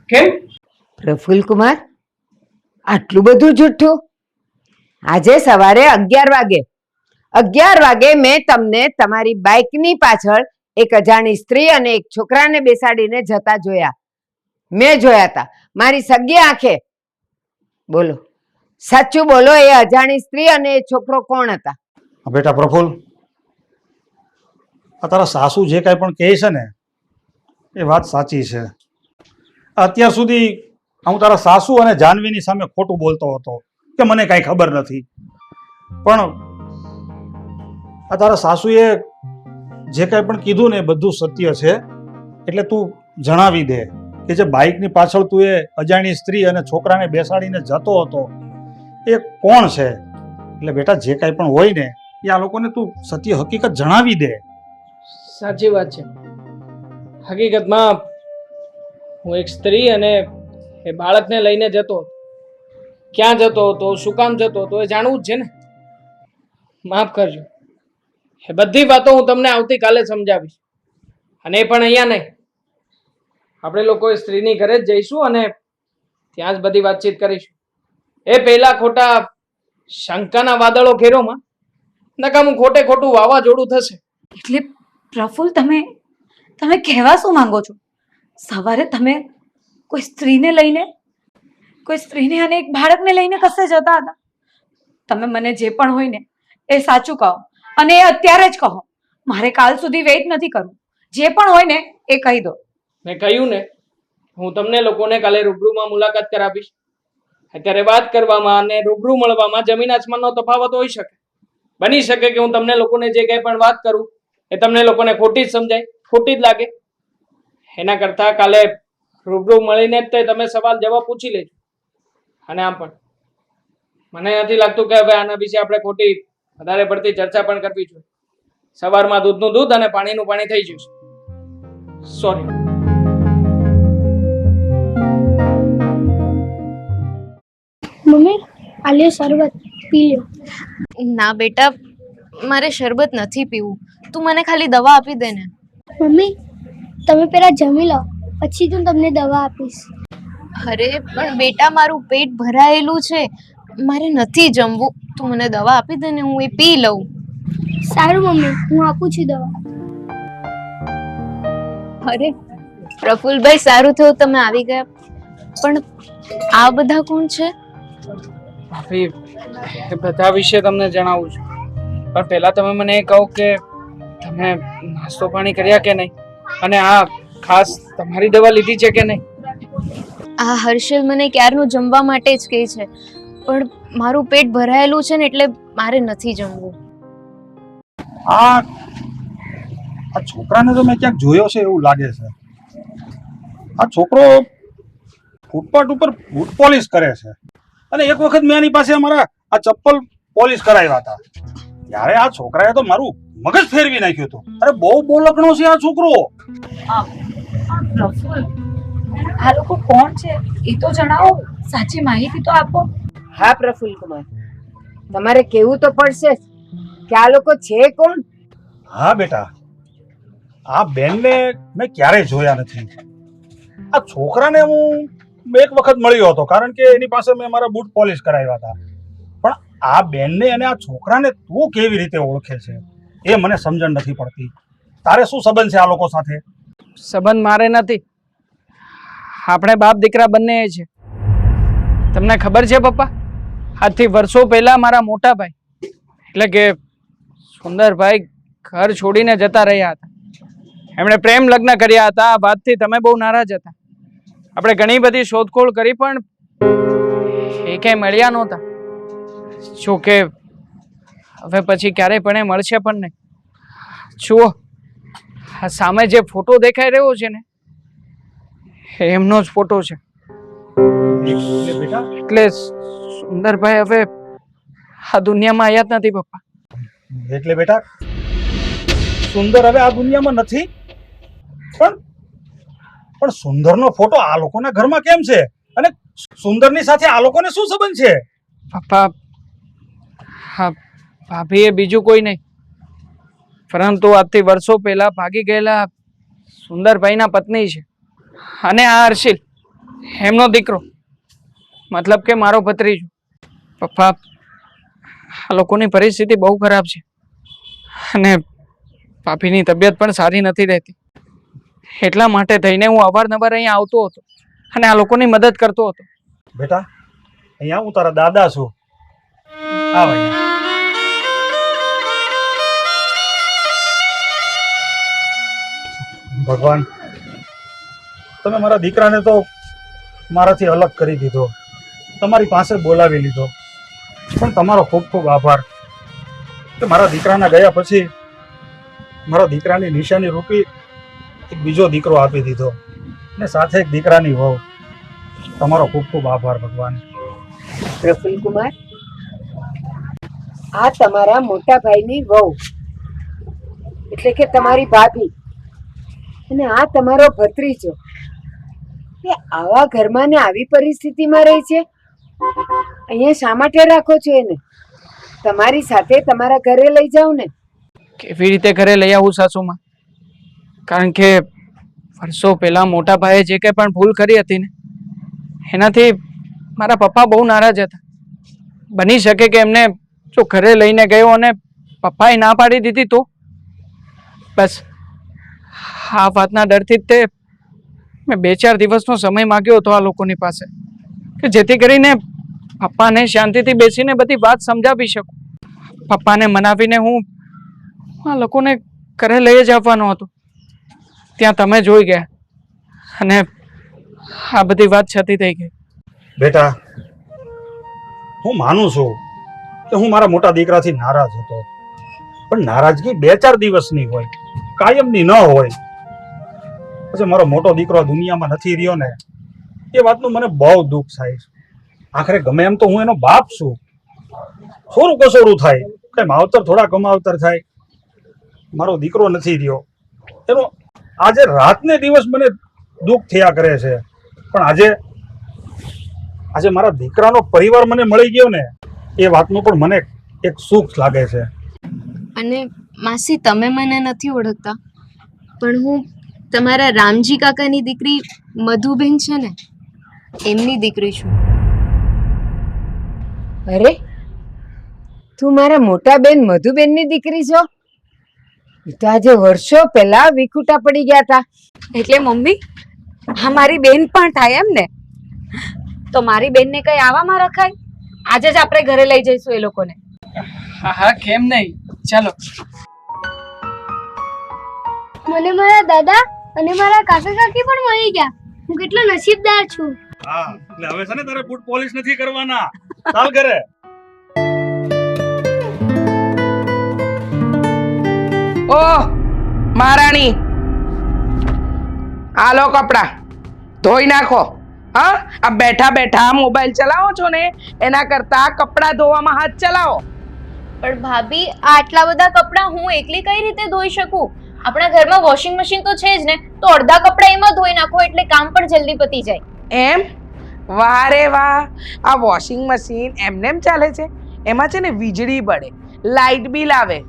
કેમ? પ્રફુલ્લ કુમાર, આટલું બધું જુઠ્ઠું? આજે સવારે 11 વાગે મેં તમને તમારી બાઇકની પાછળ એક અજાણી સ્ત્રી અને એક છોકરાને બેસાડીને જતા જોયા. મેં જોયા હતા મારી સગી આંખે. બોલો, સાચું બોલો, એ અજાણી સ્ત્રી અને એ છોકરો કોણ હતા? બેટા પ્રફુલ્લ, આ તારા સાસુ જે કાંઈ પણ કહે છે ને એ વાત સાચી છે. અત્યાર સુધી હું તારા સાસુ અને જાનવીની સામે ખોટું બોલતો હતો કે મને કાંઈ ખબર નથી, પણ આ તારા સાસુએ જે કાંઈ પણ કીધું ને એ બધું સત્ય છે. એટલે તું જણાવી દે કે જે બાઇકની પાછળ તું એ અજાણી સ્ત્રી અને છોકરાને બેસાડીને જતો હતો એ કોણ છે? એટલે બેટા જે કાંઈ પણ હોય ને એ આ લોકોને તું સત્ય હકીકત જણાવી દે. સાચી વાત છે. હકીકતમાં હું એક સ્ત્રી અને એ બાળકને લઈને જતો હતો. ક્યાં જતો હતો, શું કામ જતો હતો એ જાણવું જ છે ને. માફ કરજો, એ બધી વાતો હું તમને આવતીકાલે સમજાવીશ. અને એ પણ અહીંયા નહીં, આપણે લોકો એ સ્ત્રીની ઘરે જ જઈશું અને ત્યાં જ બધી વાતચીત કરીશું. એ પહેલા ખોટા શંકાના વાદળો ઘેરોમાં નકામું ખોટે ખોટું વાવાઝોડું થશે. એટલે પ્રફુલ્લ, તમે કહેવા શું માંગો છો? સવારે તમે કોઈ સ્ત્રીને અને એક બાળકને લઈને કશે જતા હતા? તમે મને જે પણ હોય ને એ સાચું કહો, અને એ અત્યારે જ કહો. મારે કાલ સુધી વેઇટ નથી કરવું. જે પણ હોય ને એ કહી દો. મેં કહ્યું ને, હું તમને લોકોને કાલે રૂબરૂમાં મુલાકાત કરાવીશ. અત્યારે વાત કરવામાં અને રૂબરૂ મળવામાં જમીન આસમાનનો તફાવત હોઈ શકે. બની શકે કે હું તમને લોકોને જે કંઈ પણ વાત કરું એ તમને લોકોને ખોટી જ સમજાય, ખોટી જ લાગે. એના કરતાં કાલે રૂબરૂ મળીને જ તમે સવાલ જવાબ પૂછી લેજો. અને આમ પણ મને નથી લાગતું કે હવે આના વિશે આપણે ખોટી વધારે પડતી ચર્ચા પણ કરવી જોઈએ. સવારમાં દૂધનું દૂધ અને પાણીનું પાણી થઈ જશે. સોરી. મમ્મી, આ લ્યો શરબત, પી લ્યો. ના બેટા, મારે શરબત નથી પીવું. તું મને ખાલી દવા આપી દે ને. મમ્મી, તમે પેલા જમી લો, પછી હું તમને દવા આપીશ. અરે પણ બેટા, મારું પેટ ભરાયેલું છે, મારે નથી જમવું. તું મને દવા આપી દે ને, હું એ પી લઉં. સારું મમ્મી, હું આપું છું દવા. અરે પ્રફુલ્લભાઈ, સારું થયું તમે આવી ગયા. પણ આ બધા કોણ છે? ભાભી, એ બધા વિશે તમને જણાવું છું, પણ પહેલા તમે મને એ કહો કે તમે નાસ્તો પાણી કર્યા કે નહીં, અને આ ખાસ તમારી દવા લીધી છે કે નહીં? આ હર્ષલ મને ક્યારનું જમવા માટે જ કહે છે, પણ મારું પેટ ભરાયેલું છે ને એટલે મારે નથી જમવું. આ છોકરાને તો મેં ક્યાંક જોયો છે એવું લાગે છે. આ છોકરો ફૂટપાથ ઉપર બૂટ પોલિશ કરે છે, અને એક વખત મેં એની પાસે અમારા આ ચપ્પલ પોલિશ કરાવ્યા હતા, ત્યારે આ છોકરાએ તો મારું મગજ ફેરવી નાખ્યું હતું. અરે બહુ બોલકણો છે આ છોકરો. પ્રફુલ્લ, આ લોકો કોણ છે એ તો જણાવો, સાચી માહિતી તો આપો. હા પ્રફુલ્લ કુમાર, તમારે કહેવું તો પડશે જ કે આ લોકો છે કોણ. હા બેટા, આ બેનને મેં ક્યારેય જોયા નથી. આ છોકરાને હું એક વખત મળ્યો હતો, કારણ કે એની પાસે મેં મારા બૂટ પોલિશ કરાવ્યા હતા. પણ આ બેનને અને આ છોકરાને તું કેવી રીતે ઓળખે છે એ મને સમજણ નથી પડતી. તારે શું સંબંધ છે આ લોકો સાથે? સંબંધ મારે નથી, આપણે બાપ દીકરા બંને છે. તમને ખબર છે પપ્પા, આજથી વર્ષો પહેલા મારા મોટા ભાઈ એટલે કે સુંદરભાઈ ઘર છોડીને જતા રહ્યા હતા. એમણે પ્રેમ લગ્ન કર્યા હતા. આ વાતથી તમે બહુ નારાજ હતા. આપણે ઘણી બધી શોધખોળ કરી પણ એ ક્યાંય મળ્યા નહોતા. જો કે હવે પછી ક્યારેય પણ એ મળશે પણ નહીં. જુઓ, આ સામે જે ફોટો દેખાઈ રહ્યો છે ને એ એમનો જ ફોટો છે. એટલે બેટા એટલે સુંદરભાઈ હવે આ દુનિયામાં આયા જ નથી પપ્પા. એટલે બેટા સુંદર હવે આ દુનિયામાં નથી, પણ સુંદરનો ફોટો આ લોકોના ઘરમાં કેમ છે? અને સુંદરની સાથે આ લોકોને શું સંબંધ છે? પપ્પા, હા, ભાભી એ બીજું કોઈ નહીં પરંતુ આજથી વર્ષો પહેલા ભાગી ગયેલા સુંદરભાઈના પત્ની છે. અને આ હર્ષિલ એમનો દીકરો, મતલબ કે મારો ભત્રીજો. પપ્પા, આ લોકોની પરિસ્થિતિ બહુ ખરાબ છે અને ભાભીની તબિયત પણ સારી નથી રહેતી. એટલા માટે થઈને હું અવારનવાર અહીંયા આવતો હતો અને આ લોકોની મદદ કરતો હતો. બેટા અહીંયા હું તારા દાદા છું. આવ અહીંયા. ભગવાન, તમે મારા દીકરાને તો મારાથી અલગ કરી દીધો, તમારી પાસે બોલાવી લીધો, પણ તમારો ખૂબ ખૂબ આભાર કે મારા દીકરાના ગયા પછી મારા દીકરાની નિશાની રૂપી એક બીજો દીકરો આપી દીધો ને સાથે એક દીકરાની વહુ. તમારો ખૂબ ખૂબ આભાર ભગવાન. પ્રફુલ્લ કુમાર, આ તમારા મોટા ભાઈની વહુ એટલે કે તમારી ભાભી, અને આ તમારો ભત્રીજો. એ આવા ઘરમાં ને આવી પરિસ્થિતિમાં રહે છે. અહીંયા શા માટે રાખો છો એને? તમારી સાથે તમારા ઘરે લઈ જાઓ ને. કેવી રીતે ઘરે લઈ આવું સાસુમાં? કારણ કે વર્ષો પહેલા મોટા ભાઈએ જે કંઈ પણ ભૂલ કરી હતી ને એનાથી મારા પપ્પા બહુ નારાજ હતા. બની શકે કે એમને જો ઘરે લઈને ગયો અને પપ્પાએ ના પાડી દીધી તો બસ આ વાતના ડરથી જ તે મેં 2-4 દિવસનો સમય માંગ્યો હતો આ લોકોની પાસે કે જેથી કરીને પપ્પાને શાંતિથી બેસીને બધી વાત સમજાવી શકું. પપ્પાને મનાવીને હું આ લોકોને ઘરે લઈ જ આવવાનો હતો. ત્યાં તમે જોઈ ગયા અને આ બધી વાત છતી થઈ ગઈ. બેટા, હું માનું છું કે હું મારા મોટા દીકરાથી નારાજ હતો, પણ નારાજગી 2-4 દિવસની હોય, કાયમની ન હોય. પછી મારો મોટો દીકરો દુનિયામાં નથી રહ્યો ને એ વાતનું મને બહુ દુઃખ થાય છે. આખરે ગમે એમ તો હું એનો બાપ છું. સોરું કસોરું થાય, કઈ માવતર થોડા કમાવતર થાય. મારો દીકરો નથી રહ્યો એનો આજે રાતને દિવસ મને દુઃખ થયા કરે છે. પણ આજે મારા દીકરાનો પરિવાર મને મળી ગયો ને એ વાતનું પણ મને એક સુખ લાગે છે. અને માસી, તમે મને નથી ઓળખતા પણ હું તમારા રામજી કાકાની દીકરી મધુબેન છે ને એમની દીકરી છું. અરે, તું મારા મોટા બેન મધુબેનની દીકરી છો? એ તો આજે વર્ષો પહેલા વિખૂટા પડી ગયા હતા. એટલે મમ્મી, હા મારી બેન પણ થાય એમ ને? તો મારી બેનને કઈ આવામાં રખાય? આજે જ આપણે ઘરે લઈ જઈશું એ લોકોને. હા હા, કેમ નહીં, ચાલો. મને મારા દાદા અને મારા કાકા કાકી પણ મળી ગયા. હું કેટલો નસીબદાર છું. હા, એટલે હવે છે ને તારે બૂટ પોલિશ નથી કરવાના. ચાલ ઘરે. ઓહ મહારાણી, આ લો કપડા ધોઈ નાખો. હા, આ બેઠા બેઠા મોબાઈલ ચલાવો છો ને એના કરતા કપડા ધોવામાં હાથ ચલાવો. પણ ભાભી, આટલા બધા કપડાં હું એકલી કઈ રીતે ધોઈ શકું? આપણા ઘરમાં વોશિંગ મશીન તો છે જ ને, તો અડધા કપડાં એમાં ધોઈ નાખો એટલે કામ પણ જલ્દી પતી જાય. એમ? વાહ રે વાહ, આ વોશિંગ મશીન એમનેમ ચાલે છે? એમાં છે ને વીજળી બળે, લાઇટ બિલ આવે,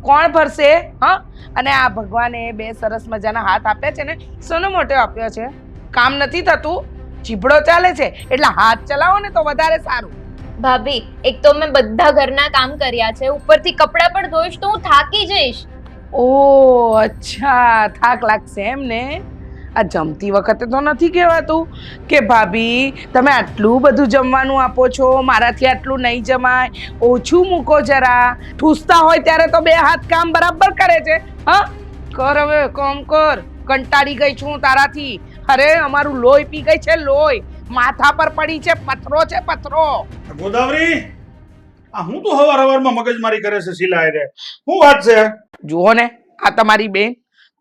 કોણ ભરશે? હા, અને આ ભગવાને 2 સરસ મજાના હાથ આપ્યા છે ને, સોનો મોટો આપ્યો છે. કામ નથી થતું, ચીબડો ચાલે છે, એટલે હાથ ચલાવો ને તો વધારે સારું. ભાભી, એક તો મેં બધા ઘરના કામ કર્યા છે, ઉપરથી કપડાં પણ ધોઈશ તો હું થાકી જઈશ. ઓહ અચ્છા, થાક લાગશે એમ ને? આ જમતી વખતે તો નથી કહેવાતું કે ભાભી તમે આટલું બધું જમવાનું આપો છો, મારાથી આટલું નહીં જમાય, ઓછું મૂકો જરા. ઠૂસતા હોય ત્યારે તો 2 હાથ કામ બરાબર કરે છે. હા, કર હવે, કામ કર. કંટાળી ગઈ છું તારાથી. અરે અમારું લોહી પી ગઈ છે, લોહી માથા પર પડી છે, પથરો છે, પથરો. ગોદાવરી, આ હું તો હવારમાં મગજમારી કરે છે શીલા રે, શું વાત છે? જુઓ ને, આ તમારી બેન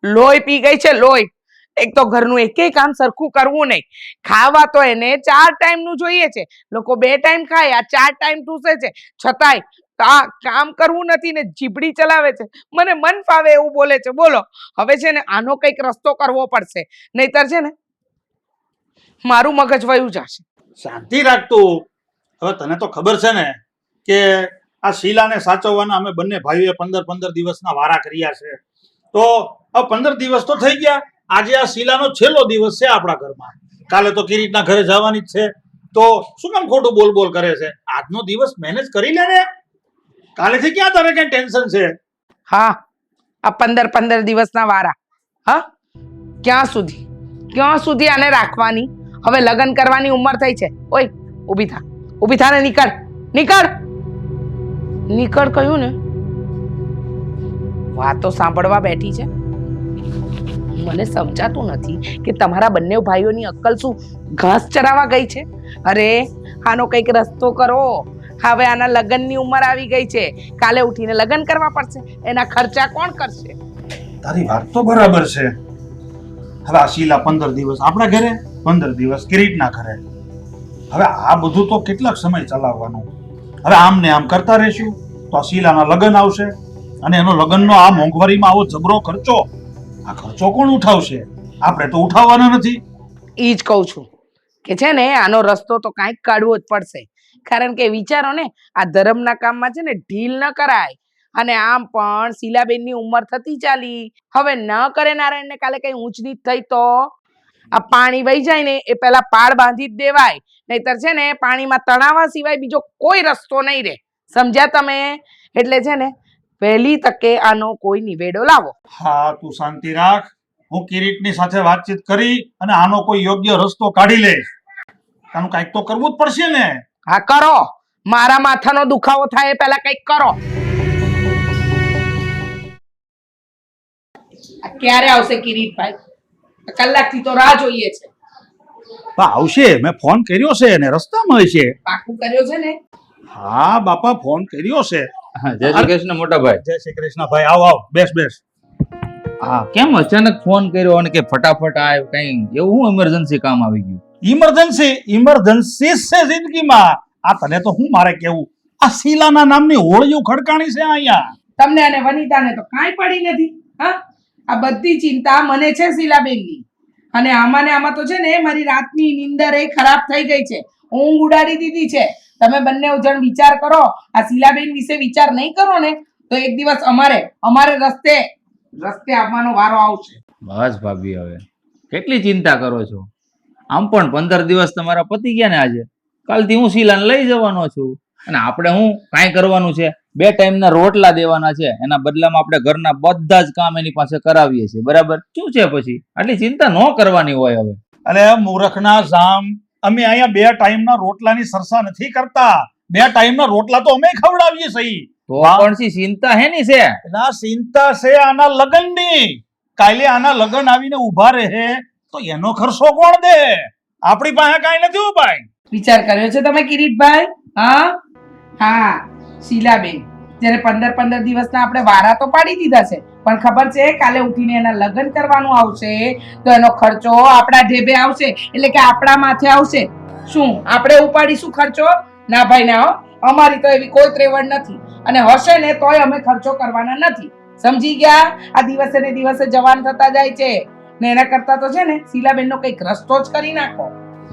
લોહી પી ગઈ છે, લોહી. એક તો ઘરનું એકેય કામ સરખું કરવું નહીં. ખાવા તો એને 4 ટાઈમનું જોઈએ છે. લોકો 2 ટાઈમ ખાય, આ 4 ટાઈમ ટૂસે છે. છતાંય કામ કરવું નથી ને જીભડી ચલાવે છે. મને મન ફાવે એવું બોલે છે. બોલો, હવે છે ને આનો કંઈક રસ્તો કરવો પડશે, નહીતર છે ને મારું મગજ વયું જશે. શાંતિ રાખતું. હવે તને તો ખબર છે ને કે આ શીલાને સાચવવાના અમે બંને ભાઈઓએ 15 દિવસના વારા કર્યા છે. તો હવે 15 દિવસ તો થઈ ગયા. આજે આ શીલાનો છેલ્લો દિવસ છે આપણા ઘરમાં. કાલે તો કિરીટના ઘરે જવાની જ છે. તો શું કામ ખોટું બોલ કરે છે? આજનો દિવસ મેનેજ કરી લે ને. કાલેથી ક્યાં તારે કઈ ટેન્શન છે? હા, આ 15 દિવસના વારા, હા, ક્યાં સુધી આને રાખવાની? હવે લગ્ન કરવાની ઉંમર થઈ છે. ઓય, ઊભી થા ને નીકળ કહ્યું ને. વાતો સાંભળવા બેઠી છે. મને સમજાતું નથી કે તમારા બંને ભાઈઓની અક્કલ શું ઘાસ ચરાવવા ગઈ છે? અરે આનો કંઈક રસ્તો કરો. હવે આના લગ્નની ઉંમર આવી ગઈ છે. કાલે ઉઠીને લગ્ન કરવા પડશે. એના ખર્ચા કોણ કરશે? તારી વાત તો બરાબર છે. હવે આ શીલા 15 દિવસ આપણા ઘરે, 15 દિવસ કિરીટના ઘરે. હવે આ બધું તો કેટલાક સમય ચલાવવાનું. હવે આમ ને આમ કરતા રહીશું તો આ શીલાના લગ્ન આવશે અને એનો લગ્નનો આ મોંઘવારીમાં આવો જબરો ખર્ચો, આ ખર્ચો કોણ ઉઠાવશે? આપણે તો ઉઠાવવાના નથી. ઈ જ કહું છું કે છે ને આનો રસ્તો તો કાંઈક કાઢવો જ પડશે. કારણ કે વિચારો ને, આ ધર્મના કામમાં છે ને ઢીલ ન કરાય. અને આમ પણ શીલાબેનની ઉંમર થતી ચાલી. હવે ન કરે નારાયણને કાલે કઈ ઊંચ નીચ થઈ તો આ પાણી વહી જાય ને એ પેલા પાળ બાંધી જ દેવાય. નહીતર છે ને પાણીમાં તણાવા સિવાય બીજો કોઈ રસ્તો નહીં રહે. સમજ્યા તમે? એટલે છે ને વહેલી તકે આનો કોઈ નિવેડો લાવો. હા, તું શાંતિ રાખ. હું કિરીટની સાથે વાતચીત કરી અને આનો કોઈ યોગ્ય રસ્તો કાઢી લઈશ. આનું કાંઈક તો કરવું જ પડશે ને. હા, કરો. મારા માથાનો દુખાવો થાય એ પહેલા કંઈક કરો. ક્યારે આવશે કિરીટભાઈ? કલાકથી તો રાહ જોઈએ છે. આવશે. મેં ફોન કર્યો છે અને રસ્તામાં હશે. પાકું કર્યો છે ને? હા બાપા, ફોન કર્યો છે. જય શ્રી કૃષ્ણ મોટા ભાઈ. જય શ્રી કૃષ્ણ ભાઈ. આવ બેસ. હા, કેમ અચાનક ફોન કર્યો અને કે ફટાફટ આ કઈ એવું હું ઇમરજન્સી કામ આવી ગયું? ઇમરજન્સી છે જિંદગીમાં. આ તને તો હું મારે કેવું, આ શીલાના નામની હોળીઓ ખડકાણી છે અહીંયા. તમને અને વનિતાને તો કાંઈ પડી નથી. હા, આ બધી ચિંતા મને છે શીલાબેનની. અને આમાં તો છે ને મારી રાતની નીંદર એ ખરાબ થઈ ગઈ છે. ઊંઘ ઉડાડી દીધી છે. તમે બંને જણ વિચાર કરો. આ શીલાબેન વિશે વિચાર નહીં કરો ને તો એક દિવસ અમારે રસ્તે આવવાનો વારો આવશે. બસ ભાભી, હવે કેટલી ચિંતા કરો છો? આમ પણ 15 દિવસ તમારા પતી ગયા ને આજે. કાલથી હું શીલાને લઈ જવાનો છું. અને આપણે હું કાંઈ કરવાનું છે? 2 ટાઈમના રોટલા દેવાના છે. એના બદલામાં આપણે ઘરના બધા જ કામ એની પાસે કરાવીએ છીએ. બરાબર? શું છે પછી? આટલી ચિંતા ન કરવાની હોય હવે. અરે મૂર્ખના જામ, અમે અહીંયા 2 ટાઈમના રોટલાની સરસા નથી કરતા. 2 ટાઈમના રોટલા તો અમે ખવડાવીએ છીએ. તો પણ સી ચિંતા હે ની છે? ના, ચિંતા છે આના લગ્નની. કાલે આના લગ્ન આવીને ઊભા રહે તો એનો ખર્ચો કોણ દે? આપણી પાસે કાંઈ નથી. ભાઈ, વિચાર કર્યો છે તમે કિરીટભાઈ? હા, શીલાબેન, જ્યારે 15 દિવસના આપણે વારા તો પાડી દીધા છે, પણ ખબર છે કાલે ઉઠીને એના લગ્ન કરવાનું આવશે તો એનો ખર્ચો આપણા ઢેબે આવશે. એટલે કે આપણા માથે આવશે. શું આપણે ઉપાડીશું ખર્ચો? ના ભાઈ ના. અમારી તો એવી કોઈ ત્રેવડ નથી. અને હશે ને તોય અમે ખર્ચો કરવાના નથી. સમજી ગયા? આ દિવસે ને દિવસે જવાન થતા જાય છે ને એના કરતા તો છે ને શીલાબેનનો કંઈક રસ્તો જ કરી નાખો.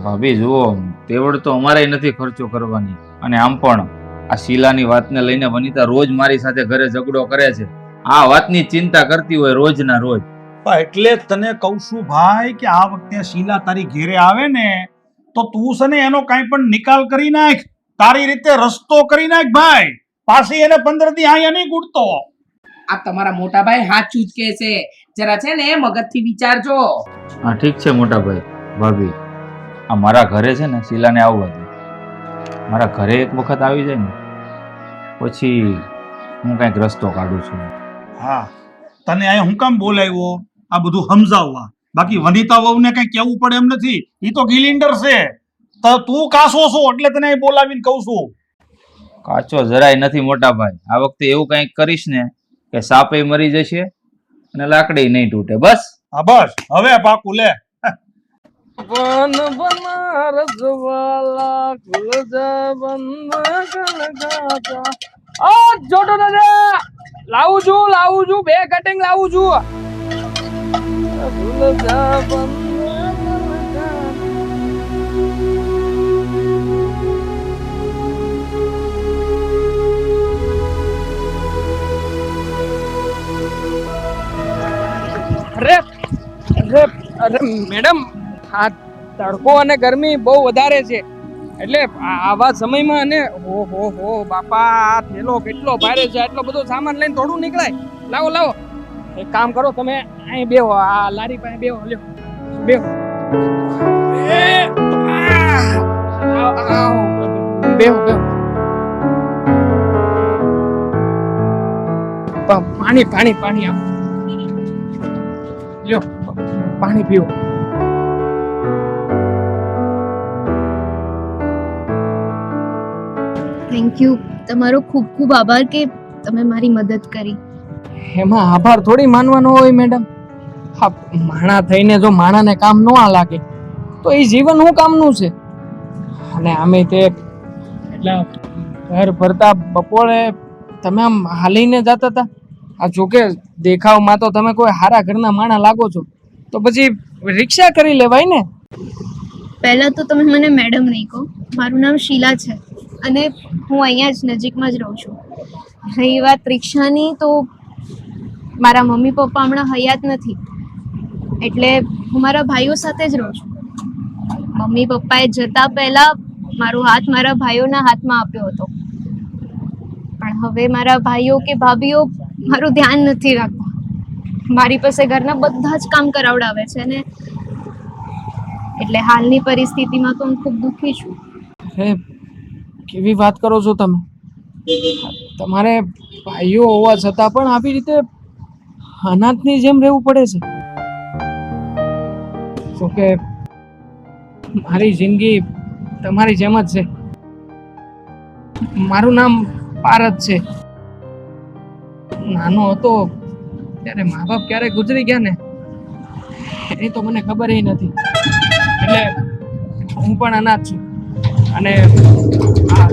ભાભી જુઓ, તેવડ તો અમારે નથી ખર્ચો કરવાની. અને આમ પણ આ શીલાની વાતને લઈને વનિતા રોજ મારી સાથે ઘરે ઝઘડો કરે છે. આ વાતની ચિંતા કરતી હોય રોજના રોજ. એટલે જ તને કહું છું ભાઈ કે આ વખતે શીલા તારી ઘેરે આવે ને તો તું છે ને એનો કાંઈ પણ નિકાલ કરી નાખ. તારી રીતે રસ્તો કરી નાખ ભાઈ. પાછી એને 15 દી અહીંયા નહીં ગુડતો. આ તમારા મોટા ભાઈ સાચું જ કહે છે. જરા છે ને મગજથી વિચારજો. હા ઠીક છે મોટા ભાઈ. ભાભી, આ મારા ઘરે છે ને શીલાને આવવા દે. મારા ઘરે એક વખત આવી જાય ને પછી હું કંઈક રસ્તો કાઢું છું. હા, તને અહીંયા હું કામ બોલાવ્યો? આ બધું સમજાવવા. બાકી વનિતા વહુને કઈ કેવું પડે એમ નથી. એ તો ગિલિન્ડર છે. તો તું કાસો છો એટલે તને અહીં બોલાવીને કહું છું. કાચો જરાય નથી મોટા ભાઈ. આ વખતે એવું કંઈક કરીશ ને કે સાપે મરી જશે અને લાકડી નહીં તૂટે. બસ હા બસ હવે પાકું લે. બન બનારસ વાલા ગુલજા બંધ કલકાતા. આ જોટો દાદા લાવું છું 2 કટિંગ લાવું છું. ગુલજા બંધ અરે અરે અરે મેડમ, આ તડકો અને ગરમી બહુ વધારે છે એટલે આવા સમયમાં અને હો બાપા આ થેલો કેટલો ભારે છે, આટલો બધો સામાન લઈને થોડું નીકળાય. લાવો એક કામ કરો, તમે અહીં બેહો, આ લારી પાસે બેહો. લ્યો બેહો બેહો. પાણી આપો. લ્યો પાણી પીવો. Thank you. તમારો ખૂબ ખૂબ આભાર કે તમે મારી મદદ કરી. એમાં આભાર થોડી માનવાનો હોય મેડમ. હા, માણા થઈને જો માણાને કામ ન લાગે તો એ જીવન શું કામનું છે? અને આમે તે એટલે ઘર ભરતા બપોરે તમે આમ હાલીને જતા હતા. આ જોકે દેખાવમાં તો તમે કોઈ હારા ઘરના માણા લાગો છો, તો પછી રિક્ષા કરી લેવાય ને. પહેલા તો તમે મને મેડમ નહીં કહો. મારું નામ શીલા છે અને હું અહીંયા જ નજીકમાં જ રહું છું. રહી વાત રિક્ષાની, તો મારા મમ્મી પપ્પા હમણાં હયાત નથી, એટલે હું મારા ભાઈઓ સાથે જ રહું છું. મમ્મી પપ્પાએ જતા પહેલા મારો હાથ મારા ભાઈઓના હાથમાં આપ્યો હતો, પણ હવે મારા ભાઈઓ કે ભાભીઓ મારું ધ્યાન નથી રાખતા. મારી પાસે ઘરના બધા જ કામ કરાવડાવે છે ને, એટલે હાલની પરિસ્થિતિમાં તો હું ખૂબ દુઃખી છું. અરે કેવી વાત કરો છો તમે? તમારે ભાઈઓ હોવા છતાં પણ આવી રીતે અનાથની જેમ રહેવું પડે છે. તો કે મારી જિંદગી તમારી જેમ જ છે. મારું નામ પારસ છે. નાનો હતો ત્યારે મા બાપ ક્યારે ગુજરી ગયા ને એ તો મને ખબર નથી, એટલે હું પણ અનાથ છું અને આ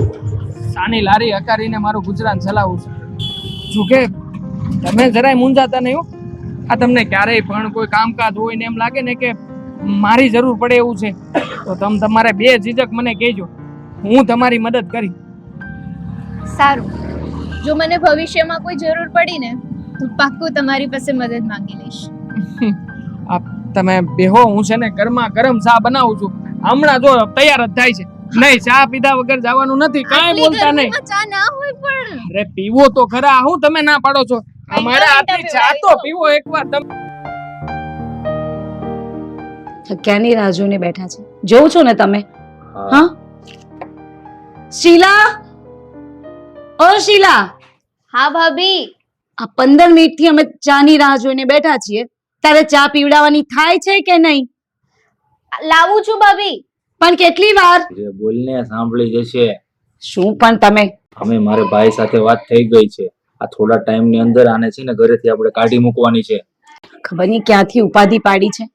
સાની લારી હકારીને મારું ગુજરાન ચલાવું છું. જોકે તમે જરાય મૂંઝાતા નહીં હો. આ તમને ક્યારેય પણ કોઈ કામકાજ હોય ને એમ લાગે ને કે મારી જરૂર પડે એવું છે તો તમે તમારે બે ઝીઝક મને કહેજો, હું તમારી મદદ કરી. સારું, જો મને ભવિષ્યમાં કોઈ જરૂર પડી ને તો પાક્કું તમારી પાસે મદદ માંગી લઈશ. આ તમે બેહો, હું છે ને ગરમા ગરમ ચા બનાવું છું. હમણાં જો તૈયાર જ થાય છે. નહીં, ચા પીધા વગર જવાનું નથી. કાંઈ બોલતા નહીં. ચા ના હોય પણ અરે પીવો તો ખરા. હું તમે ના પાડો છો? અમારા હાથની ચા તો પીવો એકવાર. તમે ક્યાંની રાહ જોઈને બેઠા છે? જોઉં છો ને તમે? હા શીલા, ઓ શીલા, હા ભાભી. આ 15 મિનિટથી અમે ચાની રાહ જોઈને બેઠા છીએ. તારે ચા પીવડાવવાની થાય છે કે નહીં? લાવું છું ભાભી. પણ કેટલી વાર? ધીરે બોલને, સાંભળી જશે. શું પણ તમે? અમે મારે ભાઈ સાથે વાત થઈ ગઈ છે. આ થોડા ટાઈમની અંદર આને છે ને ઘરેથી આપણે કાઢી મૂકવાની છે. ખબર નહીં ક્યાંથી ઉપાધિ પાડી છે.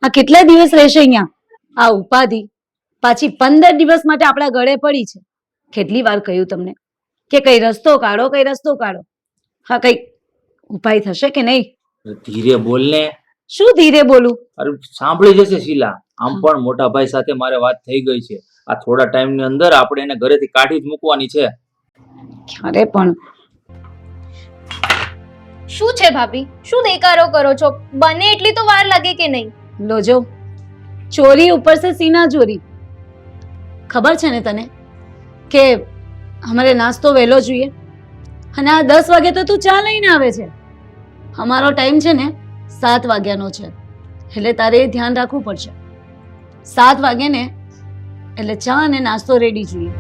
આ કેટલા દિવસ રહેશે અહીંયા? આ ઉપાધિ પાછી 15 દિવસ માટે આપણા ગળે પડી છે. કેટલી વાર કહ્યું તમને કે કઈ રસ્તો કાઢો, કઈ રસ્તો કાઢો. હા, કઈ ઉપાય થશે કે નહીં? ધીરે બોલને. શું ધીરે બોલું? અરે સાંભળી જશે શીલા. આમ પણ મોટા ભાઈ સાથે મારે વાત થઈ ગઈ છે. આ થોડા ટાઈમની અંદર આપણે એને ઘરેથી કાઢી જ મૂકવાની છે. ક્યારે પણ શું છે ભાભી? શું દેકારો કરો છો? બને એટલી તો વાર લાગે કે નહીં? લો જો, ચોરી ઉપર સે સીના ચોરી. ખબર છે ને તને કે અમારે નાસ્તો વહેલો જોઈએ અને આ 10 વાગે તો તું ચા લઈને આવે છે. અમારો ટાઈમ છે ને 7 વાગ્યાનો છે, એટલે તારે એ ધ્યાન રાખવું પડશે. 7 વાગે ને એટલે ચા અને નાસ્તો રેડી જોઈએ.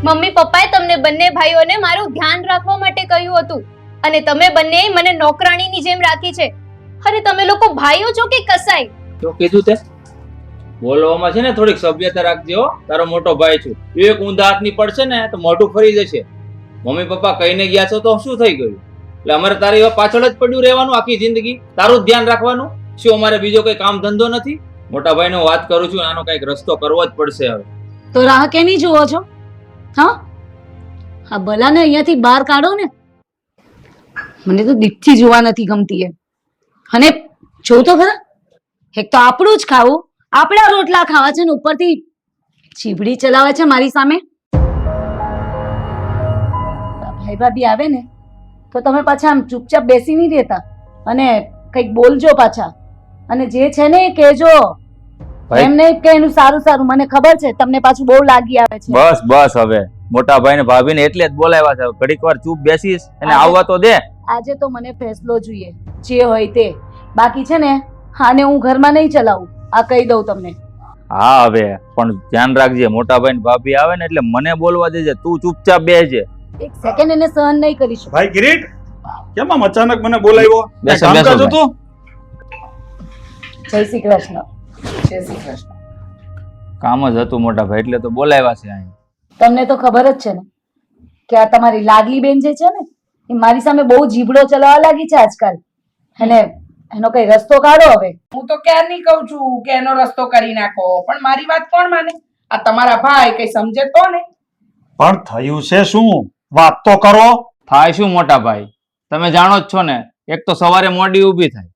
મમ્મી પપ્પાએ તમને બંને ભાઈઓને મારું ધ્યાન રાખવા માટે કહ્યું હતું અને તમે બંને મને નોકરાણીની જેમ રાખી છે. અરે તમે લોકો ભાઈઓ છો કે કસાઈ? શું કીધું તે? બોલવામાં છે ને થોડીક સભ્યતા રાખજે હો. તારો મોટો ભાઈ છું. એક ઊંધા હાથની પડશે ને તો મોઢું ફરી જશે. મમ્મી પપ્પા કહીને ગયા છો તો શું થઈ ગયું? એટલે અમારે તારી પાછળ જ પડ્યું રહેવાનું આખી જિંદગી? તારું જ ધ્યાન રાખવાનું? શું અમારે બીજો કોઈ કામ ધંધો નથી? મોટા ભાઈને હું વાત કરું છું, આનો કઈક રસ્તો કરવો જ પડશે હવે. તો રાહ કેની જુઓ છો? હા, આ ભલાને અહીંયાથી બહાર કાઢો ને. મને તો દીઠથી જોવા નથી ગમતી એ. અને જોઉં તો ખરા, એક તો આપણું જ ખાવું, આપણા રોટલા ખાવા છે ને ઉપરથી ચીબડી ચલાવે છે મારી સામે. ભાઈ ભાભી આવે ને તો તમે પાછા આમ ચૂપચાપ બેસી નહીં રહેતા અને કંઈક બોલજો પાછા. અને જે છે ને એ કહેજો. ભાઈ- એમ નહીં કે એનું સારું સારું, મને ખબર છે તમને પાછું બહુ લાગી આવે છે. બસ બસ હવે મોટા ભાઈ ને ભાભી ને એટલે જ બોલાવ્યા છે. ઘડીક વાર ચૂપ બેસીશ અને આવવા તો દે. આજે તો મને ફેસલો જોઈએ, જે હોય તે. બાકી છે ને આને હું ઘરમાં નહીં ચલાવું, આ કહી દઉં તમને. હા હવે પણ ધ્યાન રાખજે, મોટા ભાઈ ને ભાભી આવે ને એટલે મને બોલવા દેજે. તું ચૂપચાપ બેસજે. એક સેકન્ડ એને સહન નહીં કરી શકું. ભાઈ કિરીટ, કેમ આમ અચાનક મને બોલાવ્યો? બેસો, કામ બેસો કાજ હતું? જય શ્રી કૃષ્ણ. જય શ્રી કૃષ્ણ. કામ જ હતું મોટા ભાઈ, એટલે તો બોલાવ્યા છે અહીં. તમને તો ખબર જ છે ને કે આ તમારી લાડલી બેન જે છે ને એ મારી સામે બહુ જીભડો ચલાવવા લાગી છે આજકાલ. અને એનો કઈ રસ્તો કાઢો હવે. હું તો ક્યારની કહું છું કે એનો રસ્તો કરી નાખો, પણ મારી વાત કોણ માને? આ તમારા ભાઈ કઈ સમજે તો ને. પણ થયું છે શું? વાત તો કરો. થાય શું મોટા ભાઈ? તમે જાણો જ છો ને, એક તો સવારે મોડી ઊભી થાય.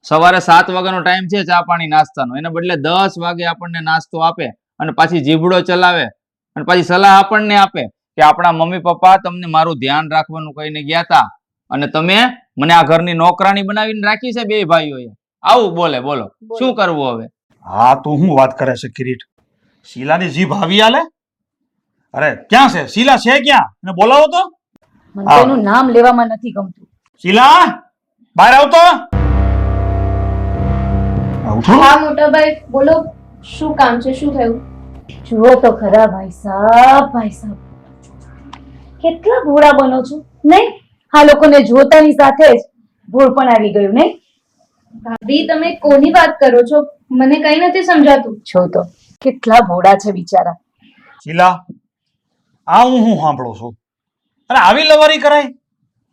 સવારે 7 વાગ્યાનો ટાઈમ છે ચા પાણી નાસ્તાનો, એને બદલે 10 વાગે આપણને નાસ્તો આપે અને પાછી જીભડો ચલાવે અને પાછી સલાહ આપણને આપે કે આપણા મમ્મી પપ્પા તમને મારું ધ્યાન રાખવાનું કહીને ગયા હતા અને તમે મને આ ઘરની નોકરાણી બનાવીને રાખી છે બે ભાઈઓએ. આવું બોલે. બોલો શું કરવું હવે? હા, તું શું વાત કરે છે કિરીટ? શીલાની જીભ આવી આલે? અરે ક્યાં છે શીલા? છે ક્યાં? એને બોલાવો તો. મને તો એનું નામ લેવામાં નથી ગમતું. શીલા, બહાર આવતો. ઉઠો. હા મોટા ભાઈ બોલો, શું કામ છે? શું થયું? જુઓ તો ખરા ભાઈ સાહેબ, કેટલા ભોળા બનો છો નહીં? આ લોકોને જોતાની સાથે જ ભોળ પણ આવી ગયું નહીં? ભાભી તમે કોની વાત કરો છો? મને કઈ નથી સમજાતું. જો તો કેટલા ભોળા છે બિચારા. શીલા, આ હું સાંભળું છું? અરે આવી લવારી કરાય?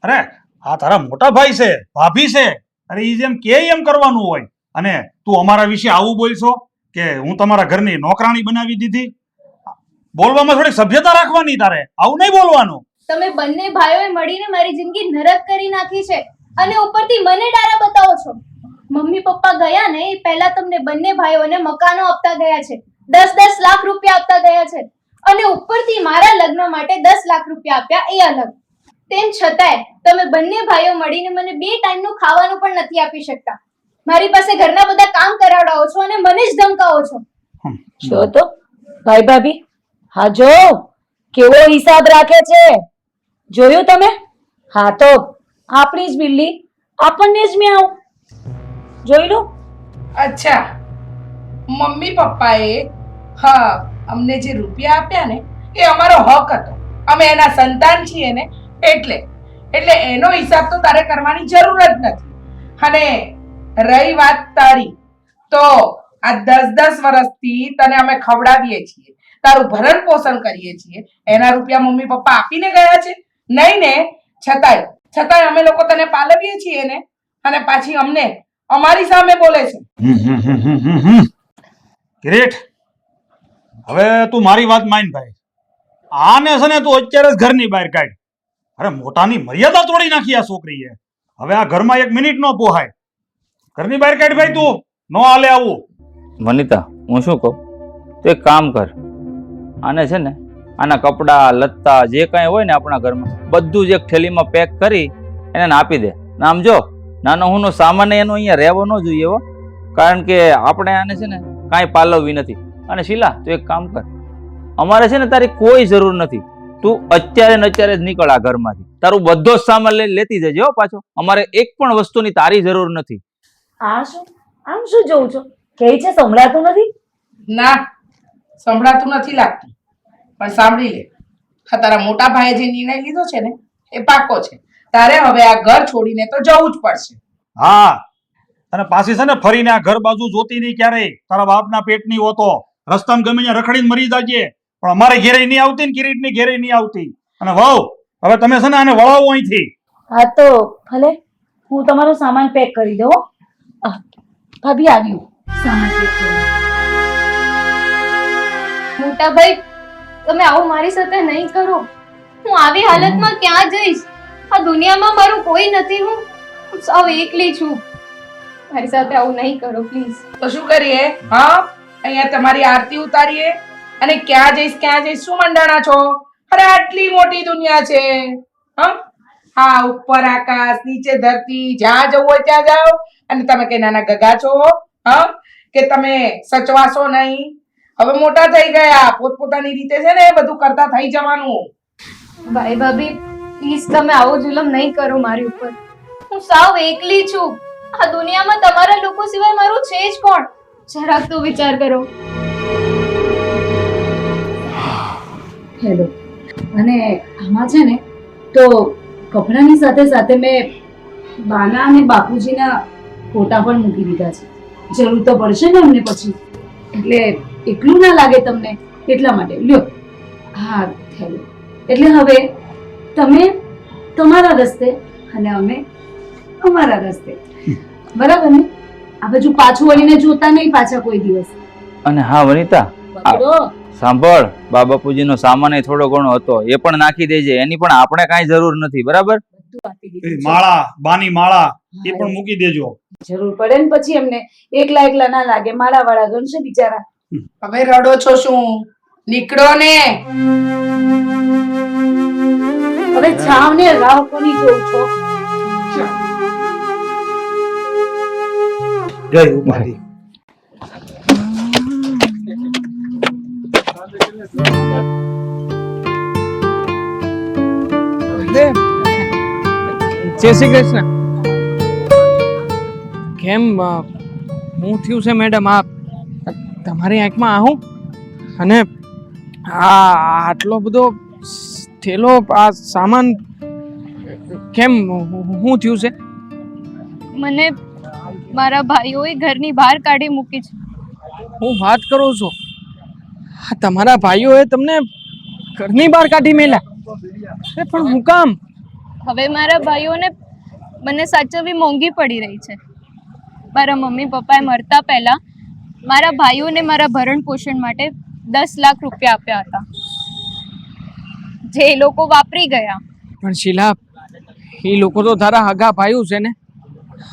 અરે આ તારા મોટા ભાઈ છે, ભાભી છે. અરે ઈ જેમ કે એમ કરવાનું હોય. અને તું અમારા વિશે આવું બોલશો કે હું તમારા ઘરની નોકરાણી બનાવી દીધી? બોલવામાં થોડી સભ્યતા રાખવાની તારે, આવું નહીં બોલવાનું. તમે બંને ભાઈઓએ મળીને મારી જિંદગી નરક કરી નાખી છે અને ઉપરથી મને ડારા બતાવો છો. મમ્મી પપ્પા ગયા ને એ પહેલા તમને બંને ભાઈઓને મકાનો આપતા ગયા છે, 10-10 લાખ રૂપિયા આપતા ગયા છે અને ઉપરથી મારા લગ્ન માટે 10 લાખ રૂપિયા આપ્યા, એ અલગ. તેમ છતાંય તમે બંને ભાઈઓ મળીને મને 2 ટાઈમનું ખાવાનું પણ નથી આપી શકતા. મારી પાસે ઘરના બધા કામ કરાવડાવો છો અને મને જ ધમકાવો છો. જો તો ભાઈ ભાભી, હા જો કેવો હિસાબ રાખે છે, જોયું તમે? હા તો આપણી જ બિલ્લી આપણને જ મ્યાઉ. જોઈ લો. અચ્છા, મમ્મી પપ્પાએ હા અમને જે રૂપિયા આપ્યા ને એ અમારો હક હતો, અમે એના સંતાન છીએ ને, એટલે એનો હિસાબ તો તારે કરવાની જરૂર જ નથી. અને રહી વાત તારી, તો આ 10-10 વર્ષથી તને અમે ખવડાવીએ છીએ, તારું ભરણ પોષણ કરીએ છીએ, એના રૂપિયા મમ્મી પપ્પા આપીને ગયા છે? નહીં ને? છતાંય અમે લોકો તને પાલવીએ છીએ ને, અને પાછી અમને અમારી સામે બોલે છે. કિરીટ, હવે તું મારી વાત માન ભાઈ. આને છે ને તું અત્યારે જ ઘરની બહાર કાઢ. અરે મોટાની મર્યાદા તોડી નાખી આ છોકરીએ. હવે આ ઘરમાં 1 મિનિટ નો પોહાય. ઘરની બહાર કાઢ ભાઈ, તું નો હાલે આવું. વનિતા, હું શું કહું, તું એક કામ કર. આને છે ને આના કપડા લત્તા જે કાંઈ હોય ને આપણા ઘરમાં બધું જ એક થેલીમાં પેક કરી એને આપી દે. આમ જો નાનો હુંનો સામાન એનો અહીંયા રહેવો ન જોઈએ હો, કારણ કે આપણે આને છે ને કાંઈ પાલવવી નથી. અને શીલા, તું એક કામ કર, અમારે છે ને તારી કોઈ જરૂર નથી. તું અત્યારે ને અત્યારે જ નીકળ આ ઘરમાંથી. તારું બધો જ સામાન લેતી જજે હો પાછો. અમારે એક પણ વસ્તુની તારી જરૂર નથી. આ શું આમ શું જોઉં છો? કે છે સંભળાતું નથી? ના, સંભળાતું નથી લાગતું, પણ સાંભળી લે. હા, તારા મોટા ભાઈએ જે નિર્ણય લીધો છે ને એ પાકો છે. તારે હવે આ ઘર છોડીને તો જવું જ પડશે. હા, અને પાછી છે ને ફરીને આ ઘર બાજુ જોતી નહીં ક્યારેય. તારા બાપના પેટની હોતો રસ્તામાં ગમે ત્યાં રખડીને મરી જાજે, પણ અમારે ઘેરે નહીં આવતી ને કિરીટની ઘેરે નહીં આવતી. અને વહુ, હવે તમે છે ને આને વળાવો અહીંથી. હા તો ભલે, હું તમારો સામાન પેક કરી દઉં. ભાભી આવ્યું સામાન પેક કરી. મોટા ભાઈ, તમે આવું મારી સાથે નહીં કરો. હું આવી હાલતમાં ક્યાં જઈશ? આ દુનિયામાં મારું કોઈ નથી. હું સાવ એકલી છું. મારી સાથે આવું નહીં કરો પ્લીઝ. તો શું કરીએ? હા, અહીંયા તમારી આરતી ઉતારીએ અને ક્યાં જઈશ શું મંડાણા છો? અરે આટલી મોટી દુનિયા છે. હા, ઉપર આકાશ, નીચે ધરતી, જ્યાં જવું હોય ત્યાં જાઓ. અને તમે કે નાના ગગા છો? કે તમે સચવાશો નહીં? હવે મોટા થઈ ગયા, પોતપોતાની રીતે છે ને બધું કરતા થઈ જવાનું. ભાઈ ભાભી, પ્લીઝ તમે આવો જુલમ નહીં કરો મારી ઉપર. હું સાવ એકલી છું. આ દુનિયામાં તમારા લોકો સિવાય મારું છે જ કોણ? જરાક તો વિચાર કરો. હેલો. અને આમાં છે ને તો કપડાની સાથે સાથે મેં બાના અને બાપુજીના ફોટા પણ મૂકી દીધા છે. જરૂર તો પડશે ને અમને પછી, એટલે એકલું ના લાગે તમને એટલા માટે. લ્યો. હા થેલો. એટલે હવે તમે તમારા રસ્તે અને અમે અમારા રસ્તે, બરાબર ને? આ બાજુ પાછું વળીને જોતા નહીં પાછા કોઈ દિવસ. અને હા વનિતા, પકડો. સાંભળ, બા બાપુજીનો સામાન એ થોડો ઘણો હતો, એ પણ નાખી દેજે. એની પણ આપણે કાંઈ જરૂર નથી, બરાબર? બધું આપી દીધું છે. માળા, બાની માળા એ પણ મૂકી દેજો. જરૂર પડે ને પછી એમને એકલા ના લાગે. માળા વાળા ગણશે બિચારા. હવે રડો છો શું? નીકળો ને. હવે જાવ ને, રાહ કોની જોઉં છો? જય ઉપાધિ. જય શ્રી કૃષ્ણ. કેમ હું થયું છે મેડમ? આ તમારી આંખમાં આવું અને આટલો બધો થેલો, આ સામાન કેમ? શું થયું છે? મને મારા ભાઈઓએ ઘરની બહાર કાઢી મૂકી છે. હું વાત કરું છું, તમારા ભાઈઓએ તમને ઘરની બહાર કાઢી મેલ્યા? પણ હું કામ? હવે મારા ભાઈઓને મને સાચવવી મોંઘી પડી રહી છે. મારા મમ્મી પપ્પાએ મરતા પહેલા મારા ભાઈઓને મારા ભરણ પોષણ માટે 10 લાખ રૂપિયા આપ્યા હતા, જે એ લોકો વાપરી ગયા. પણ શીલા, એ લોકો તો તારા હગા ભાઈઓ છે ને?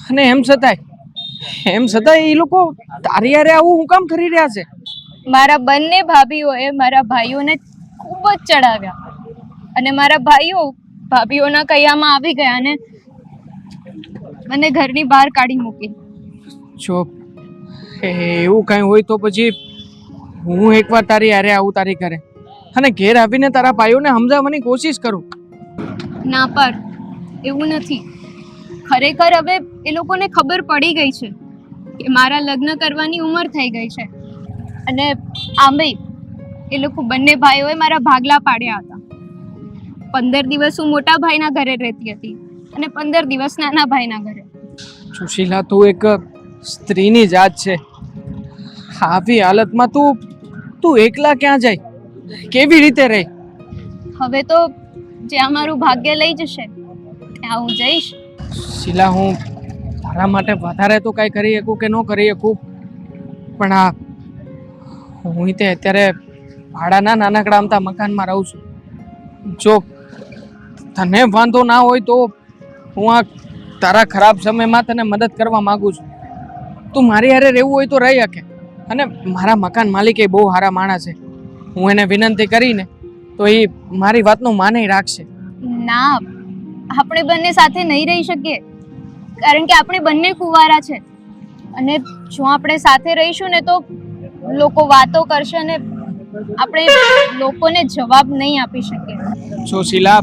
અને એમ છતાંય એ લોકો તારી હારે આવું હું કામ કરી રહ્યા છે? મારા બંને ભાભીઓએ મારા ભાઈઓને ખૂબ જ ચડાવ્યા અને મારા ભાઈઓ ભાભીઓના કૈયામાં આવી ગયા ને મને ઘરની બહાર કાઢી મૂકી. જો એવું કઈ હોય તો પછી હું એકવાર તારી હારે આવું તારી ઘરે અને ઘેર આવીને તારા ભાઈઓને સમજાવવાની કોશિશ કરું. ના પર એવું નથી. ખરેખર હવે એ લોકોને ખબર પડી ગઈ છે કે મારા લગ્ન કરવાની ઉંમર થઈ ગઈ છે અને આમે એ લોકો બંને ભાઈઓએ મારા ભાગલા પાડ્યા હતા. 15 દિવસ હું મોટા ભાઈના ઘરે રહેતી હતી અને 15 દિવસ નાના ભાઈના ઘરે. સુશીલા, તું એક સ્ત્રીની જાત છે. આવી હાલતમાં તું એકલા ક્યાં જાય? કેવી રીતે રહે? હવે તો જ્યાં મારું ભાગ્ય લઈ જશે ત્યાં હું જઈશ. શીલા, હું તારા માટે વધારે તો કાંઈ કરી શકું કે ન કરી શકું, પણ હું તે અત્યારે ભાડાના નાનકડા અમથા મકાનમાં રહું છું. જો તને વાંધો ના હોય તો હું આ તારા ખરાબ સમયમાં તને મદદ કરવા માંગુ છું. તું મારી હારે રહેવું હોય તો રહી શકે. અને મારા મકાન માલિક એ બહુ સારા માણસ છે. હું એને વિનંતી કરીને તો એ મારી વાતનું માને રાખશે. ના, આપણે બંને સાથે નહીં રહી શકીએ કારણ કે આપણે બંને કુંવારા છે અને જો આપણે સાથે રહીશું ને તો લોકો વાતો કરશે અને આપણે લોકોને જવાબ નહીં આપી શકીએ. જો શીલા,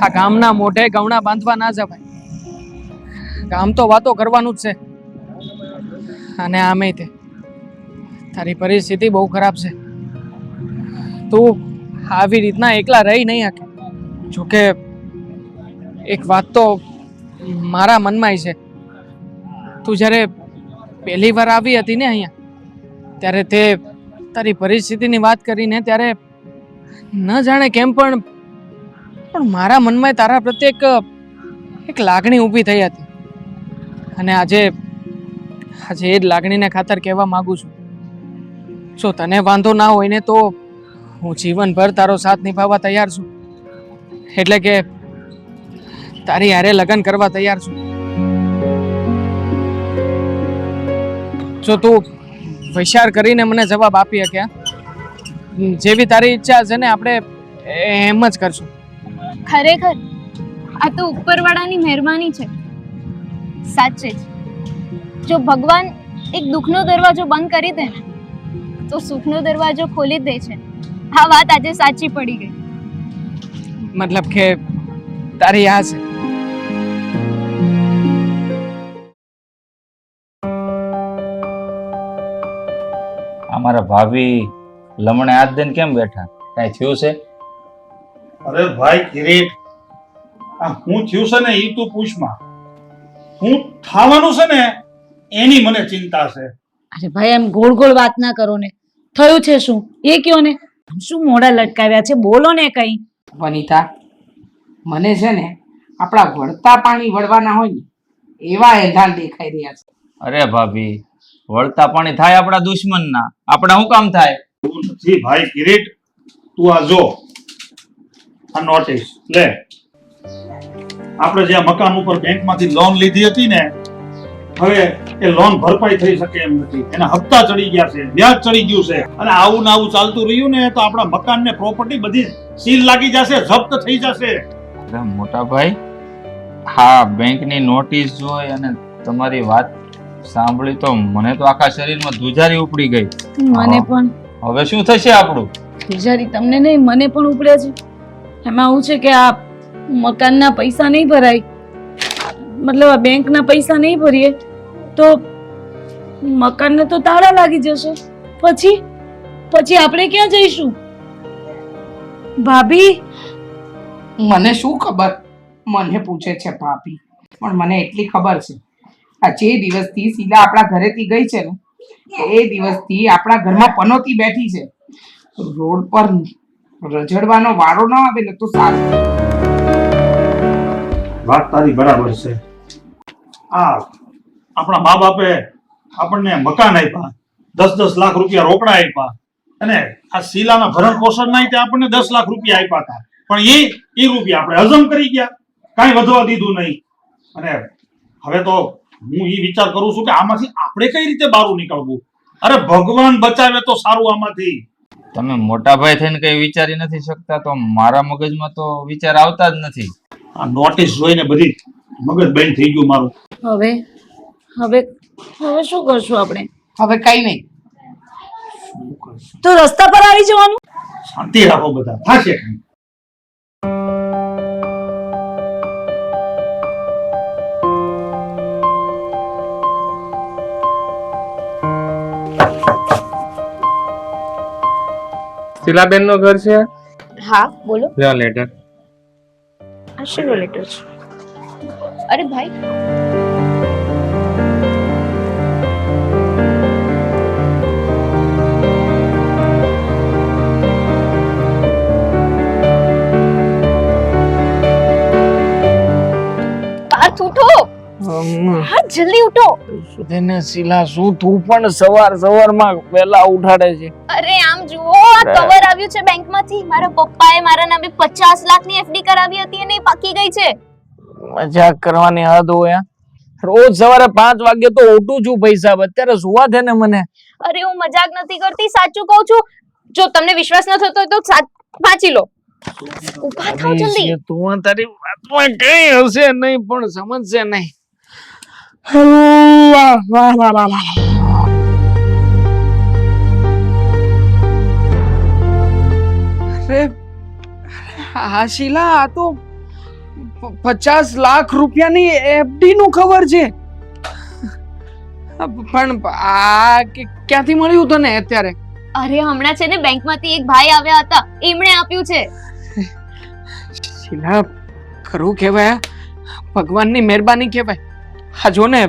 આ ગામના મોઢે ગવણા બાંધવા ના જવાય. ગામ તો વાતો કરવાનું જ છે. અને આમે તે તારી પરિસ્થિતિ બહુ ખરાબ છે. તું આવી રીતના એકલા રહી નહીં શકે. જોકે એક વાત તો મારા મનમાં છે તું જ્યારે પહેલી વાર આવી હતી ને અહીંયા, ત્યારે તે તારી પરિસ્થિતિની વાત કરીને ત્યારે ન જાણે કેમ પણ મારા મનમાં તારા પ્રત્યે એક લાગણી ઊભી થઈ હતી. અને આજે એ જ લાગણીને ખાતર કહેવા માંગુ છું, જો તને વાંધો ના હોય ને તો હું જીવનભર તારો સાથ નિભાવવા તૈયાર છું. એટલે કે તારી હારે લગ્ન કરવા તૈયાર છું. જો તું વિચાર કરીને મને જવાબ આપી શક્યા, જેવી તારી ઈચ્છા છે ને આપણે એમ જ કરશું. ખરેખર આ તો ઉપરવાળાની મહેરબાની છે. સાચે જ જો ભગવાન એક દુઃખનો દરવાજો બંધ કરી દે ને તો સુખનો દરવાજો ખોલી દે છે. આ વાત આજે સાચી પડી ગઈ. મતલબ કે તારી આ છે. અમારા ભાભી લમણે હાથ દઈને કેમ બેઠા? કાંઈ થયું છે? અરે ભાઈ કિરીટ, આ હું થયું છે ને એ તું પૂછમાં. હું થવાનું છે ને એની મને ચિંતા છે. અરે ભાઈ એમ ગોળ ગોળ વાત ના કરો ને. થયું છે શું એ કયો ને. શું મોઢા લટકાવ્યા છે, બોલો ને કઈ. વનિતા, મને છે ને આપણા વળતા પાણી વળવાના હોય ને એવા એંધાણ દેખાઈ રહ્યા છે. અરે ભાભી, વળતા પાણી થાય આપણા દુશ્મનના, આપણા શું કામ થાય? એવું નથી ભાઈ કિરીટ, તું આ જો આ નોટિસ લે. આપણે જે આ મકાન ઉપર બેંકમાંથી લોન લીધી હતી ને, હવે એ લોન ભરપાઈ થઈ શકે એમ નથી. એના હપ્તા ચડી ગયા છે, વ્યાજ ચડી ગયું છે, અને આવું ને આવું ચાલતું રહ્યું ને તો આપણા મકાન ને પ્રોપર્ટી બધી સીલ લાગી જશે, જપ્ત થઈ જશે. અરે મોટા ભાઈ, હા બેંકની નોટિસ જોઈ અને તમારી વાત સાંભળી તો મને તો આખા શરીરમાં ધ્રુજારી ઉપડી ગઈ. મને પણ હવે શું થશે આપણું? ધ્રુજારી તમને નહીં, મને પણ ઉપડે છે. એમાં એવું છે કે આ મકાનના પૈસા નહીં ભરાય, મતલબ આ બેંકના પૈસા નહીં ભરીએ તો મકાનને તો તાળા લાગી જશે. પછી આપણે ક્યાં જઈશું? ભાભી, મને શું ખબર, મને પૂછે છે ભાભી, પણ મને એટલી ખબર છે આ જે દિવસથી શીલા આપણા ઘરેથી ગઈ છે ને એ દિવસથી આપણા ઘરમાં પનોતી બેઠી છે. રોડ પર રજડવાનો વારો ન આવે ને તો સારું. વાત તારી બરાબર છે. આ આપણા મા બાપે આપણને મકાન આપ્યા, 10-10 લાખ રૂપિયા રોકડા આપ્યા, અને આ શીલાના ભરણ પોષણ ના તે આપણને 10 લાખ રૂપિયા આપ્યા હતા. પણ એ રૂપિયા આપણે હજમ કરી ગયા, કાંઈ વધવા દીધું નહીં. અને હવે તો હું એ વિચાર કરું છું કે આમાંથી આપણે કઈ રીતે બહાર નીકળવું. અરે ભગવાન બચાવે તો સારું આમાંથી. તમે મોટા ભાઈ થઈને કઈ વિચારી નથી શકતા? તો મારા મગજમાં તો વિચાર આવતા જ નથી. આ નોટિસ જોઈને બધી મગજ બંધ થઈ ગયું મારું. હવે શું કરશું આપણે? હવે કઈ નહીં, તો રસ્તા પર આવી જવાનું. શાંતિ રાખો બધા, થશે કંઈ. શીલાબેન નું ઘર છે? હા બોલો. લ્યો લેટર. આ શેનો લેટર છે? અરે ભાઈ, પાર્થ ઉઠો. હા જલ્દી ઉઠો. સુધીને શીલા, શું તું પણ સવારમાં વહેલા ઉઠાડે છે? અરે આમ જુઓ, આ કવર આવ્યું છે બેંકમાંથી. મારા પપ્પાએ મારા નામે 50 લાખની એફડી કરાવી હતી અને એ પાકી ગઈ છે. મજાક કરવાની હદ હોય. રોજ સવારે 5 વાગે તો ઉઠું છું પૈસા, અત્યારે સુવા દે ને મને. અરે હું મજાક નથી કરતી, સાચું કહું છું. જો તમને વિશ્વાસ ન થતો હોય તો વાંચી લો. ઊભા થાઓ જલ્દી. તું તારી વાતમાં કઈ હશે નહીં પણ સમજશે નહીં. અરે હા શીલા, આ તો 50 લાખ રૂપિયાની એફડી નું ખબર છે. પણ આ ક્યાંથી મળ્યું તને અત્યારે? અરે હમણાં છે ને બેંકમાંથી એક ભાઈ આવ્યા હતા, એમણે આપ્યું છે. શીલા, ખરું કહેવાય, ભગવાનની મહેરબાની કહેવાય. હા જો ને,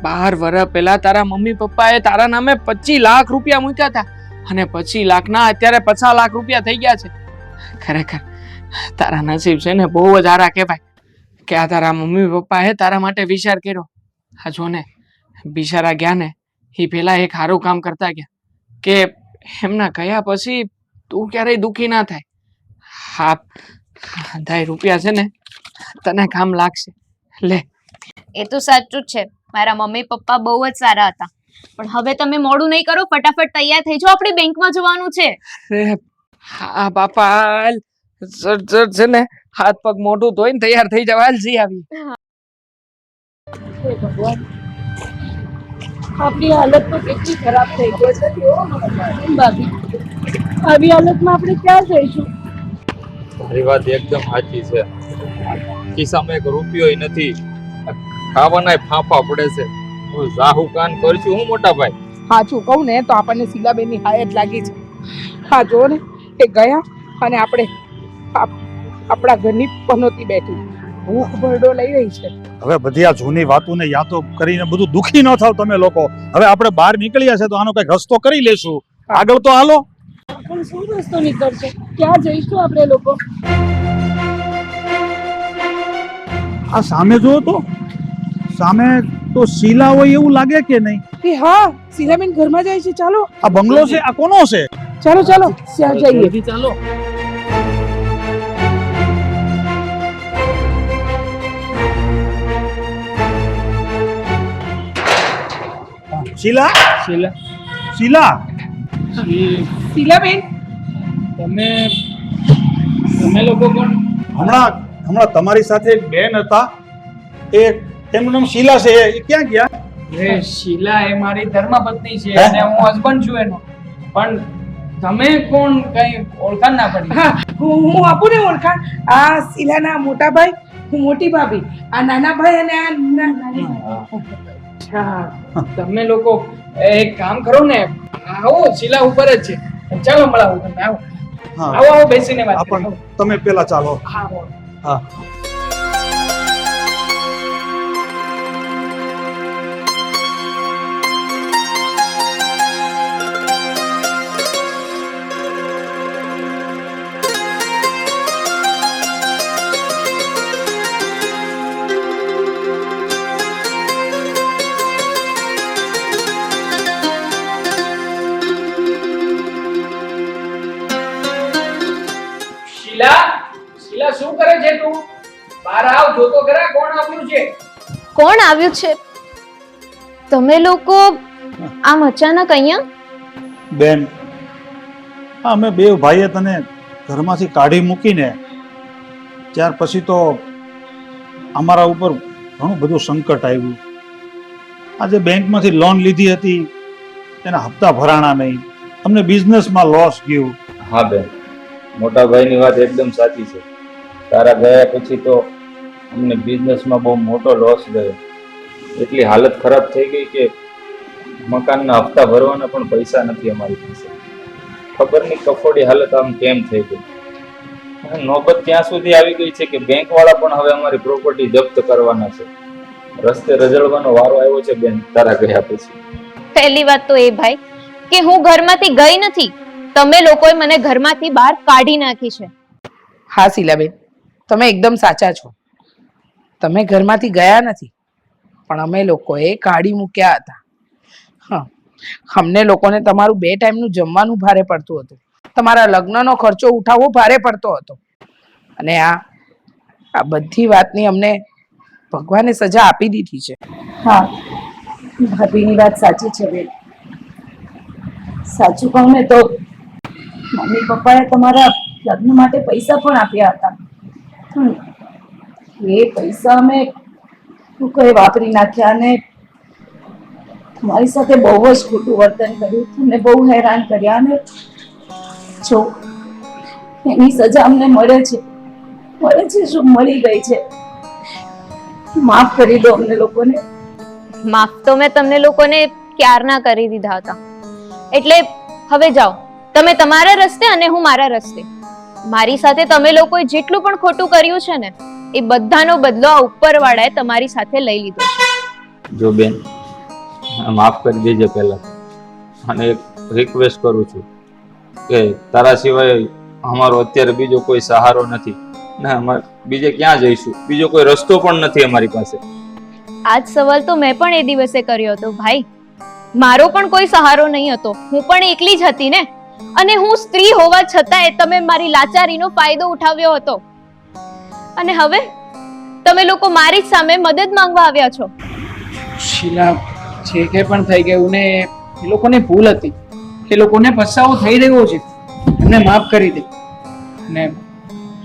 12 વર્ષ પહેલા તારા મમ્મી પપ્પાએ તારા નામે 25 લાખ રૂપિયા મૂક્યા હતા અને 25 લાખના અત્યારે 50 લાખ રૂપિયા થઈ ગયા છે. ખરેખર તારા નસીબ છે ને બહુ જ સારા કહેવાય કે આ તારા મમ્મી પપ્પાએ તારા માટે વિચાર કર્યો. હા જો ને બિચારા ગયા ને એ પેલા એક સારું કામ કરતા ગયા કે એમના ગયા પછી તું ક્યારેય દુઃખી ના થાય. હા 10 રૂપિયા છે ને તને કામ લાગશે. લે. એ તો સાચું જ છે, મારા મમ્મી પપ્પા બહુ જ સારા હતા. પણ હવે તમે મોડું નહીં કરો, ફટાફટ તૈયાર થઈ જાઓ, આપણે બેંકમાં જવાનું છે. હા બાપા હાલ જટ છે ને હાથ પગ મોઢું ધોઈને તૈયાર થઈ જાવ. હાલ જઈ આવી. આપણી હાલત તો કેટલી ખરાબ થઈ ગઈ છે ભાભી. આવી હાલતમાં આપણે ક્યાં જઈશું? તારી વાત એકદમ સાચી છે. ખિસ્સામાં એક રૂપિયો નથી, ખાવાના ફાંફા પડે છે. હું જાહુ કાન કરશું હું મોટા ભાઈ. સાચું કહું ને તો આપણને શીલાબેનની હાય જ લાગી છે. હા જો ને એ ગયા અને આપણે આપણા ઘરની પનોતી બેઠી ભૂખ ભરડો લઈ રહી છે. હવે બધી આ જૂની વાતોને યાદો કરીને બધું દુખી ન થાવ તમે લોકો. હવે આપણે બહાર નીકળ્યા છે તો આનો કઈક રસ્તો કરી લેશું. આગળ તો હાલો. પણ શું રસ્તો નીકળશે? ક્યાં જઈશું આપણે લોકો? આ સામે જુઓ તો, સામે તો શીલા હોય એવું લાગે કે નહીં? એ હા, શીલાબેન ઘરમાં જાય છે. ચાલો. આ બંગલો છે, આ કોનો છે? ચાલો ચાલો ત્યાં જઈએ. ચાલો. શીલા, શીલા શીલા, શીલાબેન તમે લોકો કોણ? હમણાં તમારી સાથે એક બેન હતા, એ એમનું નામ શીલા છે, એ ક્યાં ગયા? એ શીલા એ મારી ધર્મપત્ની છે હે? અને હું હસબન્ડ છું એનો. પણ તમે કોણ કઈ ઓળખાણ ના પડી? હા, હું આપું ને ઓળખાણ. આ શીલાના મોટા ભાઈ, હું મોટી ભાભી, આ નાના ભાઈ અને આ નાની. અચ્છા, તમે લોકો એક કામ કરો ને, આવો શીલા ઉપર જ છે. ચાલો મળાવું તમને. આવો હા, આવો આવો બેસીને વાત આપણ કરીએ. તમે પેલા ચાલો. હા આવો. હા. શીલા, શીલા શું કરે છે તું? બહાર આવ, જોતો ખરા કોણ આવ્યું છે? કોણ આવ્યું છે? તમે લોકો આમ અચાનક અહીંયા? બેન, અમે બે ભાઈએ તને ઘરમાંથી કાઢી મૂકીને ત્યાર પછી તો અમારા ઉપર ઘણું બધું સંકટ આવ્યું. આજે બેંકમાંથી લોન લીધી હતી, એના હપ્તા ભરાણા નહીં, અમને બિઝનેસમાં લોસ ગયું. હા બેન, મોટા ભાઈની વાત એકદમ સાચી છે. તારા ગયા પછી તો અમને બિઝનેસમાં બહુ મોટો લોસ ગયો. એટલી હાલત ખરાબ થઈ ગઈ કે મકાનના હપ્તા ભરવાના પણ પૈસા નથી અમારી પાસે. ખબર નહીં કફોડી હાલત આમ કેમ થઈ ગઈ. અને નોબત ત્યાં સુધી આવી ગઈ છે કે બેંક વાળા પણ હવે અમારી પ્રોપર્ટી જપ્ત કરવાના છે. રસ્તે રજળવાનો વારો આવ્યો છે બેન તારા ગયા પછી. પહેલી વાત તો એ ભાઈ કે હું ઘરમાંથી ગઈ નથી, તમે લોકોએ મને ઘરમાંથી બહાર કાઢી નાખી છે. હા શીલાબેન, તમે એકદમ સાચા છો. તમે ઘરમાંથી ગયા નથી, પણ અમે લોકોએ કાઢી મૂક્યા હતા. હા, અમને લોકોને તમારું 2 ટાઈમનું જમવાનું ભારે પડતું હતું, તમારા લગ્નનો ખર્ચો ઉઠાવવો ભારે પડતો હતો. અને આ બધી વાતની અમને ભગવાને સજા આપી દીધી છે. હા, ભાભીની વાત સાચી છે બેન. સાચું કહું ને તો મમ્મી પપ્પાએ તમારા લગ્ન માટે પૈસા પણ આપ્યા હતા. એ પૈસા અમે શું કહે વાપરી નાખ્યા અને તમારી સાથે બહુ જ ખોટું વર્તન કર્યું, તમને બહુ હેરાન કર્યા અને જો એની સજા અમને મળે છે શું મળી ગઈ છે. માફ કરી દો અમને લોકોને. માફ તો મેં તમને લોકોને ક્યારના કરી દીધા હતા. એટલે હવે જાઓ તમે તમારા રસ્તે અને હું મારા રસ્તે. મારી સાથે તમે લોકોએ જેટલું પણ ખોટું કર્યું છે ને એ બધાનો બદલો આ ઉપરવાળાએ તમારી સાથે લઈ લીધો છે. જો બેન, માફ કરી દેજે પહેલા તો. અને એક રિક્વેસ્ટ કરું છું કે તારા સિવાય અમારો અત્યારે બીજો કોઈ સહારો નથી ને અમારે બીજે ક્યાં જઈશું, બીજો કોઈ રસ્તો પણ નથી અમારી પાસે. આજ સવાલ તો મેં પણ એ દિવસે કર્યો હતો ભાઈ. મારો પણ કોઈ સહારો નહીં હતો, હું પણ એકલી જ હતી ને. અને હું સ્ત્રી હોવા છતાંય તમે મારી લાચારીનો ફાયદો ઉઠાવ્યો હતો. અને હવે તમે લોકો મારી જ સામે મદદ માંગવા આવ્યા છો. શીલા, જે કંઈ પણ થઈ ગયું ને એ લોકોની ભૂલ હતી. એ લોકોને પસ્તાવો થઈ રહ્યો છે, એમને માફ કરી દે. ને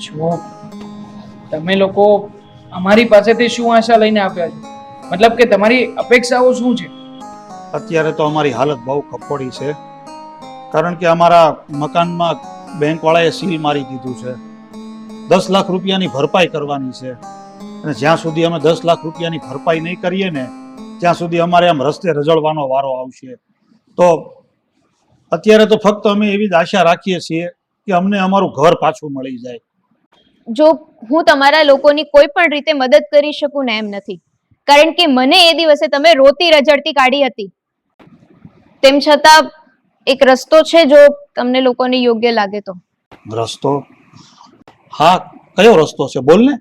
જો તમે લોકો અમારી પાસેથી શું આશા લઈને આવ્યા છો? મતલબ કે તમારી અપેક્ષાઓ શું છે? અત્યારે તો અમારી હાલત બહુ કફોડી છે, કારણ કે અમારા મકાનમાં બેંકવાળાએ સીલ મારી દીધું છે. 10 લાખ રૂપિયાની ભરપાઈ કરવાની છે, અને જ્યાં સુધી અમે 10 લાખ રૂપિયાની ભરપાઈ નહીં કરીએ ને ત્યાં સુધી અમારે આમ રસ્તે રજળવાનો વારો આવશે. તો અત્યારે તો ફક્ત અમે એવી જ આશા રાખીએ છીએ કે અમને અમારું ઘર પાછું મળી જાય. જો હું તમારા લોકોની કોઈ પણ રીતે મદદ કરી શકું ને એમ નથી, કારણ કે મને એ દિવસે તમે રોતી રજડતી કાઢી હતી. તેમ છતાં એક રસ્તો છે, જો તમને લોકોને યોગ્ય લાગે તો. રસ્તો? હા, કયો રસ્તો છે? બોલ ને.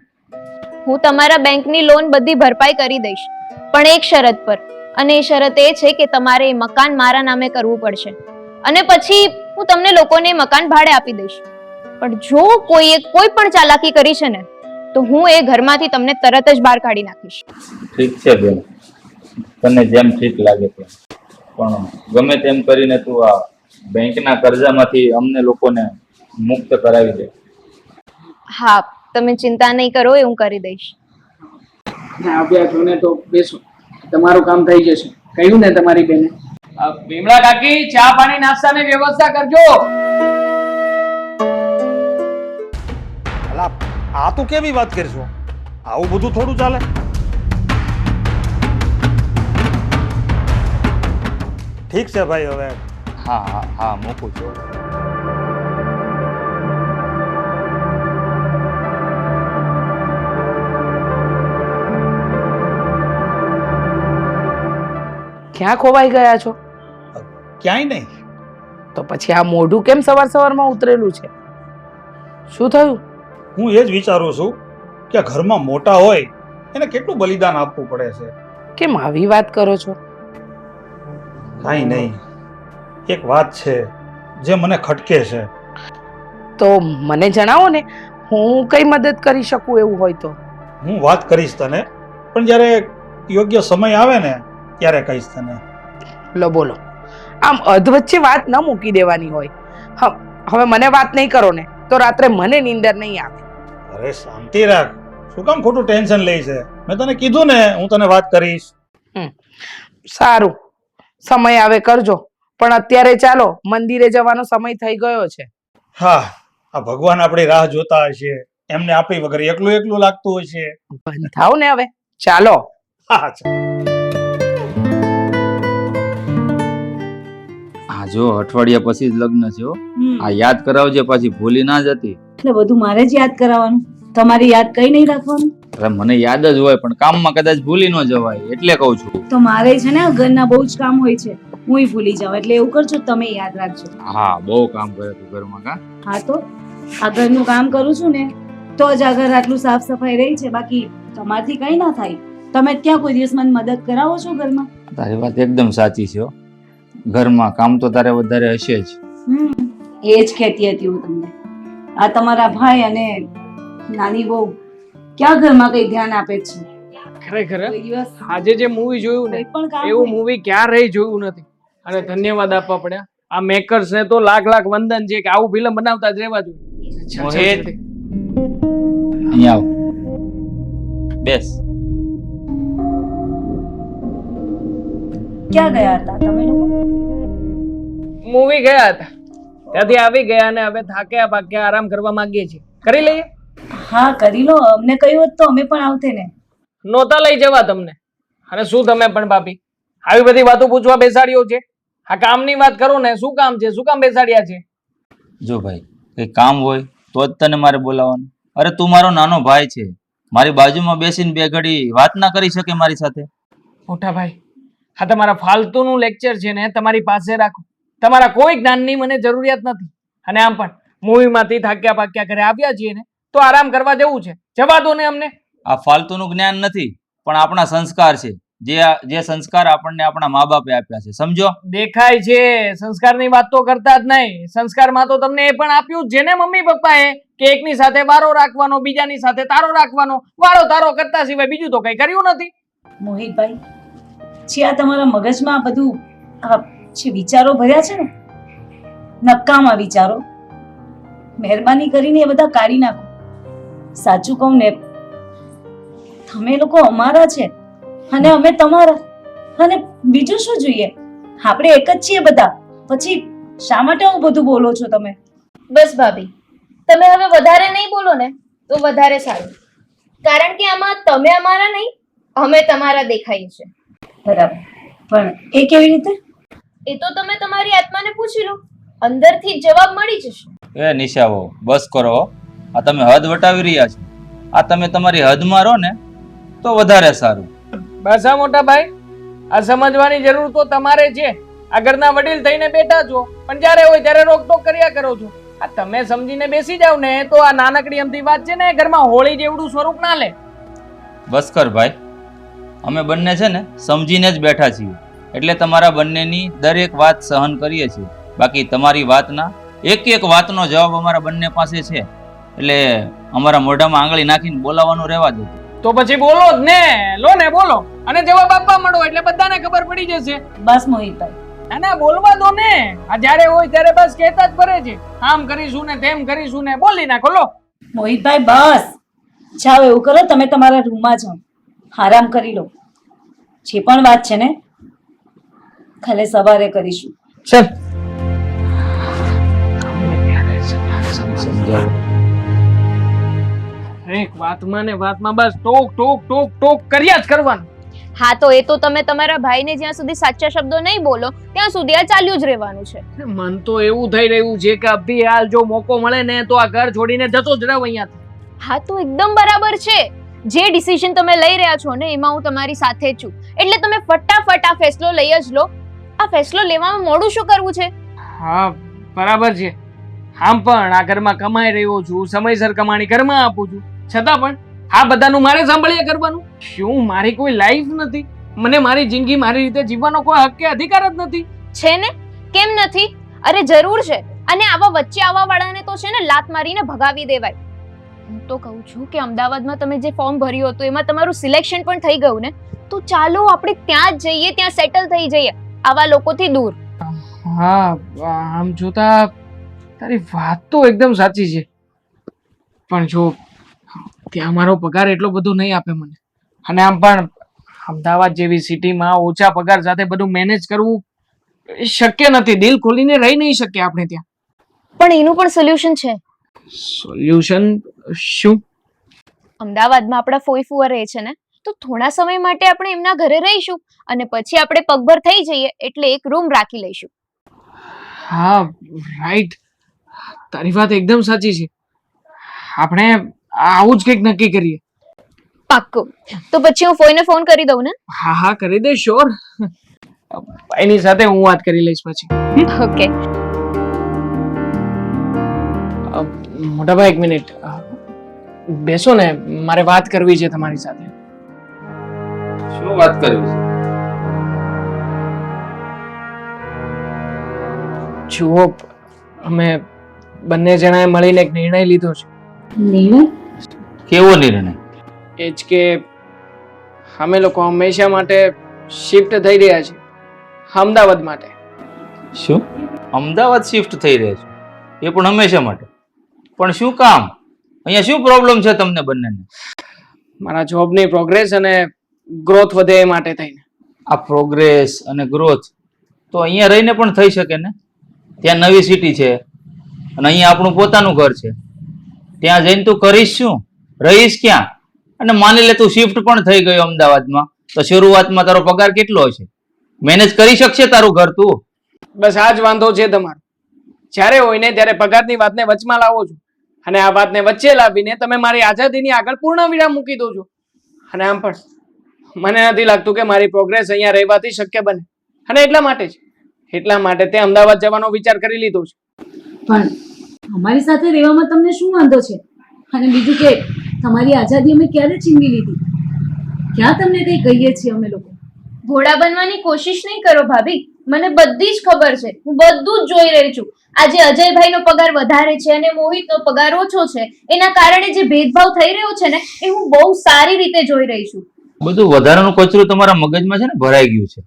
હું તમારા બેંકની લોન બધી ભરપાઈ કરી દઈશ, પણ એક શરત પર. અને એ શરત એ છે કે તમારે એ મકાન મારા નામે કરવું પડશે, અને પછી હું તમને લોકોને મકાન ભાડે આપી દઈશ. પણ જો કોઈએ કોઈ પણ ચાલાકી કરી છે ને, તો હું એ ઘરમાંથી તમને તરત જ બહાર કાઢી નાખીશ. ઠીક છે બેન, તને જેમ ઠીક લાગે તેમ. પણ ગમે તેમ કરીને તું આ બેંકના કર્જામાંથી અમને લોકોને મુક્ત કરાવી દે. હા, તમે ચિંતા નહીં કરો, એ હું કરી દઈશ. આવ્યા છો ને તો બેસો, તમારું કામ થઈ જશે. કહ્યું ને તમારી બેને. ભીમડા કાકી, ચા પાણી નાસ્તાની વ્યવસ્થા કરજો. અલા, આ તો કેવી વાત કરશો? આવું બધું થોડું ચાલે. ઠીક છે ભાઈ, હવે હા હા હા, મૂકું છું. ક્યાં ખોવાઈ ગયા છો? ક્યાંય નહીં. તો પછી આ મોઢું કેમ સવાર સવારમાં ઉતરેલું છે? શું થયું? હું એ જ વિચારું છું કે આ ઘરમાં મોટા હોય એને કેટલું બલિદાન આપવું પડે છે. કેમ આવી વાત કરો છો? કાંઈ નહીં, એક વાત છે જે મને ખટકે છે. તો મને જણાવો ને, હું કઈ મદદ કરી શકું એવું હોય તો. હું વાત કરીશ તને, પણ જ્યારે યોગ્ય સમય આવે ને ત્યારે કહીશ તને. લો બોલો. આમ અધવચ્ચે વાત ન મૂકી દેવાની હોય. હવે મને વાત નહીં કરો ને તો રાત્રે મને નીંદર નહીં આવે. અરે શાંતિ રાખ, શું કામ ખોટું ટેન્શન લે છે? મેં તને કીધું ને હું તને વાત કરીશ. સારું, સમય આવે કરજો, પણ અત્યારે ચાલો, મંદિરે જવાનો સમય થઈ ગયો છે. હા, આ ભગવાન આપણી રાહ જોતા હશે, એમને આપણી વગર એકલું એકલું લાગતું હશે. બંધ થાવ ને હવે, ચાલો. હા ચાલ. આ જો અઠવાડિયા પછી જ લગ્ન છે હો. આ યાદ કરાવજે, પાછી ભૂલી ના જતી. એટલે બધું મારે જ યાદ કરાવવાનું, તમારી યાદ કઈ નહીં રાખવાનું. અરે મને યાદ જ હોય, પણ કામમાં કદાચ ભૂલી ન જવાય એટલે કહું છું. તો મારે છે ને ઘરના બહુ જ કામ હોય છે, હું ભૂલી જાઉં, એટલે એવું કરજો, તમે યાદ રાખજો. હા, બહુ કામ કરે તું ઘરમાં. કા? હા, તો આ ઘરનું કામ કરું છું ને તો જ આ ઘર આટલું સાફ સફાઈ રહી છે, બાકી તમારથી કઈ ના થાય. તમે ત્યાં કોઈ દિવસ મને મદદ કરાવો છો ઘરમાં? તારી વાત એકદમ સાચી છે હો. ઘરમાં કામ તો તારે વધારે હશે જ. એ જ કહેતી હતી હું તમને. આ તમારા ભાઈ અને નાની બહુ ક્યાં ઘરમાં કઈ ધ્યાન આપે છે? ખરેખર કોઈ દિવસ આજે જે મૂવી જોયું ને કોઈ પણ કામ એવું હોય. મૂવી ક્યારેય જોયું નથી. અને ધન્યવાદ આપવા પડ્યા આ મેકર્સ ને, તો લાખ લાખ વંદન છે કે આવું ફિલ્મ બનાવતા જ રહેવા જોઈએ. મોહિત, અહીંયા આવ, બેસ. ક્યાં ગયા હતા તમે લોકો? મૂવી ગયા હતા, ત્યાંથી આવી ગયા અને હવે થાક્યા પાક્યા આરામ કરવા માંગીએ છીએ. કરી લઈએ? હા, કરી લો. અમને કહ્યું હોત તો અમે પણ આવતે ને. નહોતા લઈ જવા તમને. અને શું તમે પણ ભાભી આવી બધી વાતો પૂછવા બેસાડ્યો છે? આ કામની વાત કરો ને, શું કામ છે? શું કામ બેસાડ્યા છે? જો ભાઈ, કઈ કામ હોય તો જ તને મારે બોલાવવાનું. અરે તું મારો નાનો ભાઈ છે, મારી બાજુમાં બેસીને બે ઘડી વાત ના કરી શકે મારી સાથે? મોટા ભાઈ, હા, તમારા ફાલતુનું લેક્ચર છે ને તમારી પાસે રાખો. તમારા કોઈ જ્ઞાનની મને જરૂરિયાત નથી. અને આમ પણ મૂવીમાંથી થાક્યા પાક્યા ઘરે આવ્યા છીએ ને તો આરામ કરવા જવું છે. જવા દો ને અમને. આ ફાલતુનું જ્ઞાન નથી, પણ આપણા સંસ્કાર છે. જે સંસ્કાર આપણને આપણા મા બાપે આપ્યા છે, સમજો. દેખાય છે સંસ્કારની વાત તો કરતા જ નહીં. સંસ્કારમાં તો તમને એ પણ આપ્યું જ છે ને મમ્મી પપ્પાએ કે એકની સાથે વારો રાખવાનો, બીજાની સાથે તારો રાખવાનો. વારો તારો કરતા સિવાય બીજું તો કઈ કર્યું નથી. મોહિતભાઈ, જે આ તમારા મગજમાં આ બધું આ જે વિચારો ભર્યા છે ને, નકામા વિચારો, મહેરબાની કરીને એ બધા કાઢી નાખો. સાચું કહું ને, તમે લોકો અમારા છે અને અમે તમારા, અને બીજું શું જોઈએ? આપણે એક જ છીએ બધા. પછી શા માટે આવું બધું બોલો છો તમે? બસ ભાભી, તમે હવે વધારે નહીં બોલો ને તો વધારે સારું. કારણ કે આમાં તમે અમારા નહીં, અમે તમારા દેખાઈએ છે. બરાબર, પણ એ કેવી રીતે? એ તો તમે તમારી આત્માને પૂછી લો, અંદરથી જ જવાબ મળી જશે. એ નિશાઓ, બસ કરો. આ તમે હદ વટાવી રહ્યા છો. આ તમે તમારી હદમાં રહો ને તો વધારે સારું. બસ આ મોટા ભાઈ, આ સમજવાની જરૂર તો તમારે છે. આ ઘરના વડીલ થઈને બેઠા છો, પણ જ્યારે હોય ત્યારે રોકટોક કર્યા કરો છો. આ તમે સમજીને બેસી જાવ ને તો આ નાનકડી અમથી વાત છે ને ઘરમાં હોળી જેવડું સ્વરૂપ ના લે. બસ કર ભાઈ, અમે બંને છે ને સમજીને જ બેઠા છીએ, એટલે તમારા બંનેની દરેક વાત સહન કરીએ છીએ. બાકી તમારી વાતના એક એક વાતનો જવાબ અમારા બંને પાસે છે, એટલે અમારા મોઢામાં આંગળી નાખીને બોલાવવાનું રહેવા દો. તો પછી બોલો જ ને, લો ને બોલો અને જવાબ આપવા માંડો એટલે બધાને ખબર પડી જશે. બસ મોહિતભાઈ, ના બોલવા દો ને. આ જ્યારે હોય ત્યારે બસ કહેતા જ ફરે છે, આમ કરીશું ને તેમ કરીશું ને. બોલી નાખો લો. મોહિતભાઈ બસ જાઓ, એવું કરો તમે તમારા રૂમમાં જાઓ, આરામ કરી લો. જે પણ વાત છે ને કાલે સવારે કરીશું. ચલ. સમજાવો. એક વાતમાં ને વાતમાં બસ ટોક ટોક ટોક ટોક કર્યા જ કરવાનું. હા, તો એ તો તમે તમારા ભાઈને જ્યાં સુધી સાચા શબ્દો નહીં બોલો ત્યાં સુધી આ ચાલ્યું જ રહેવાનું છે. મન તો એવું થઈ રહ્યું છે કે અભી હાલ જો મોકો મળે ને તો આ ઘર છોડીને જતો જ રહું અહીંયાથી. હા, તો એકદમ બરાબર છે. જે ડિસિઝન તમે લઈ રહ્યા છો ને એમાં હું તમારી સાથે જ છું, એટલે તમે ફટાફટ આ ફેસલો લઈ જ લો. આ ફેસલો લેવામાં મોડું શું કરવું છે? હા, બરાબર છે. આમ પણ આ ઘરમાં કમાઈ રહ્યો છું, સમયસર કમાણી ઘરમાં આપું છું, છતાં પણ આ બધાનું મારે સાંભળ્યા કરવાનું. શું મારી કોઈ લાઈફ નથી? મને મારી જિંદગી મારી રીતે જીવવાનો કોઈ હક કે અધિકાર જ નથી? છે ને, કેમ નથી? અરે જરૂર છે. અને આવા વચ્ચે આવવા વાળાને તો છે ને લાત મારીને ભગાવી દેવાય. હું તો કહું છું કે અમદાવાદમાં તમે જે ફોર્મ ભર્યું હતું એમાં તમારું સિલેક્શન પણ થઈ ગયું ને, તો ચાલો આપણે ત્યાં જ જઈએ, ત્યાં સેટલ થઈ જઈએ, આવા લોકોથી દૂર. હા, આમ જોતા તારી વાત તો એકદમ સાચી છે, પણ જો ત્યાં મારો પગાર એટલો બધો નહીં આપે મને. અને આમ પણ અમદાવાદ જેવી સિટીમાં ઓછા પગાર સાથે બધું મેનેજ કરવું શક્ય નથી. દિલ ખોલીને રહી નહીં શકીએ આપણે ત્યાં. પણ એનું પણ સોલ્યુશન છે. સોલ્યુશન શું? અમદાવાદમાં આપણા ફોઈ ફુવા રહે છે ને, તો થોડા સમય માટે આપણે એમના ઘરે રહીશું અને પછી આપણે પગભર થઈ જઈએ એટલે એક રૂમ રાખી લઈશું. હા, રાઈટ. તારી વાત એકદમ સાચી છે. આપણે આવું જ કંઈક નક્કી કરીએ. પાક્કું. તો પછી હું ફોઈને ફોન કરી દઉં ને? હા હા, કરી દે. શ્યોર. એની સાથે હું વાત કરી લઈશ પછી. ઓકે. મોટાભાઈ, એક મિનિટ બેસો ને, મારે વાત કરવી છે તમારી સાથે. શું વાત કરવી છે? જુઓ, અમે બંને જણાએ મળીને એક નિર્ણય લીધો છે. નિર્ણય? કેવો નિર્ણય? એ જ કે અમે લોકો હંમેશા માટે શિફ્ટ થઈ રહ્યા છીએ અમદાવાદ માટે. શું? અમદાવાદ શિફ્ટ થઈ રહ્યા છો? એ પણ હંમેશા માટે? પણ શું કામ? અહીંયા શું પ્રોબ્લેમ છે તમને બંનેને? મારા જોબની પ્રોગ્રેસ અને ગ્રોથ વધે એ માટે થઈને. આ પ્રોગ્રેસ અને ગ્રોથ તો અહીંયા રહીને પણ થઈ શકે ને? ત્યાં નવી સિટી છે અને અહીંયા આપણું પોતાનું ઘર છે. ત્યાં જઈને તું કરીશ શું? રહીશ ક્યાં? અને માની લે તું શિફ્ટ પણ થઈ ગયો અમદાવાદમાં, તો શરૂઆતમાં તારો પગાર કેટલો હશે? મેનેજ કરી શકશે તારું ઘર તું? બસ આ જ વાંધો છે તમારો. જ્યારે હોય ને ત્યારે પગારની વાતને વચમાં લાવો છો અને આ વાતને વચ્ચે લાવીને તમે મારી આઝાદીની આગળ પૂર્ણ વિરામ મૂકી દો છો. અને આમ પણ મને નથી લાગતું કે મારી પ્રોગ્રેસ અહીંયા રહેવાથી શક્ય બને, અને એટલા માટે તે અમદાવાદ જવાનો વિચાર કરી લીધો છે. પણ અમારી સાથે રહેવામાં તમને શું વાંધો છે? અને બીજું કે તમારી આઝાદી અમે ક્યારે છીનવી લીધી? ક્યાં તમને કંઈ કહીએ છીએ અમે લોકો? ઘોડા બનવાની કોશિશ નહીં કરો ભાભી, મને બધી જ ખબર છે. હું બધું જ જોઈ રહી છું. આજે અજયભાઈનો પગાર વધારે છે અને મોહિતનો પગાર ઓછો છે, એના કારણે જે ભેદભાવ થઈ રહ્યો છે ને એ હું બહુ સારી રીતે જોઈ રહી છું. બધું વધારાનું કચરું તમારા મગજમાં છે ને ભરાઈ ગયું છે,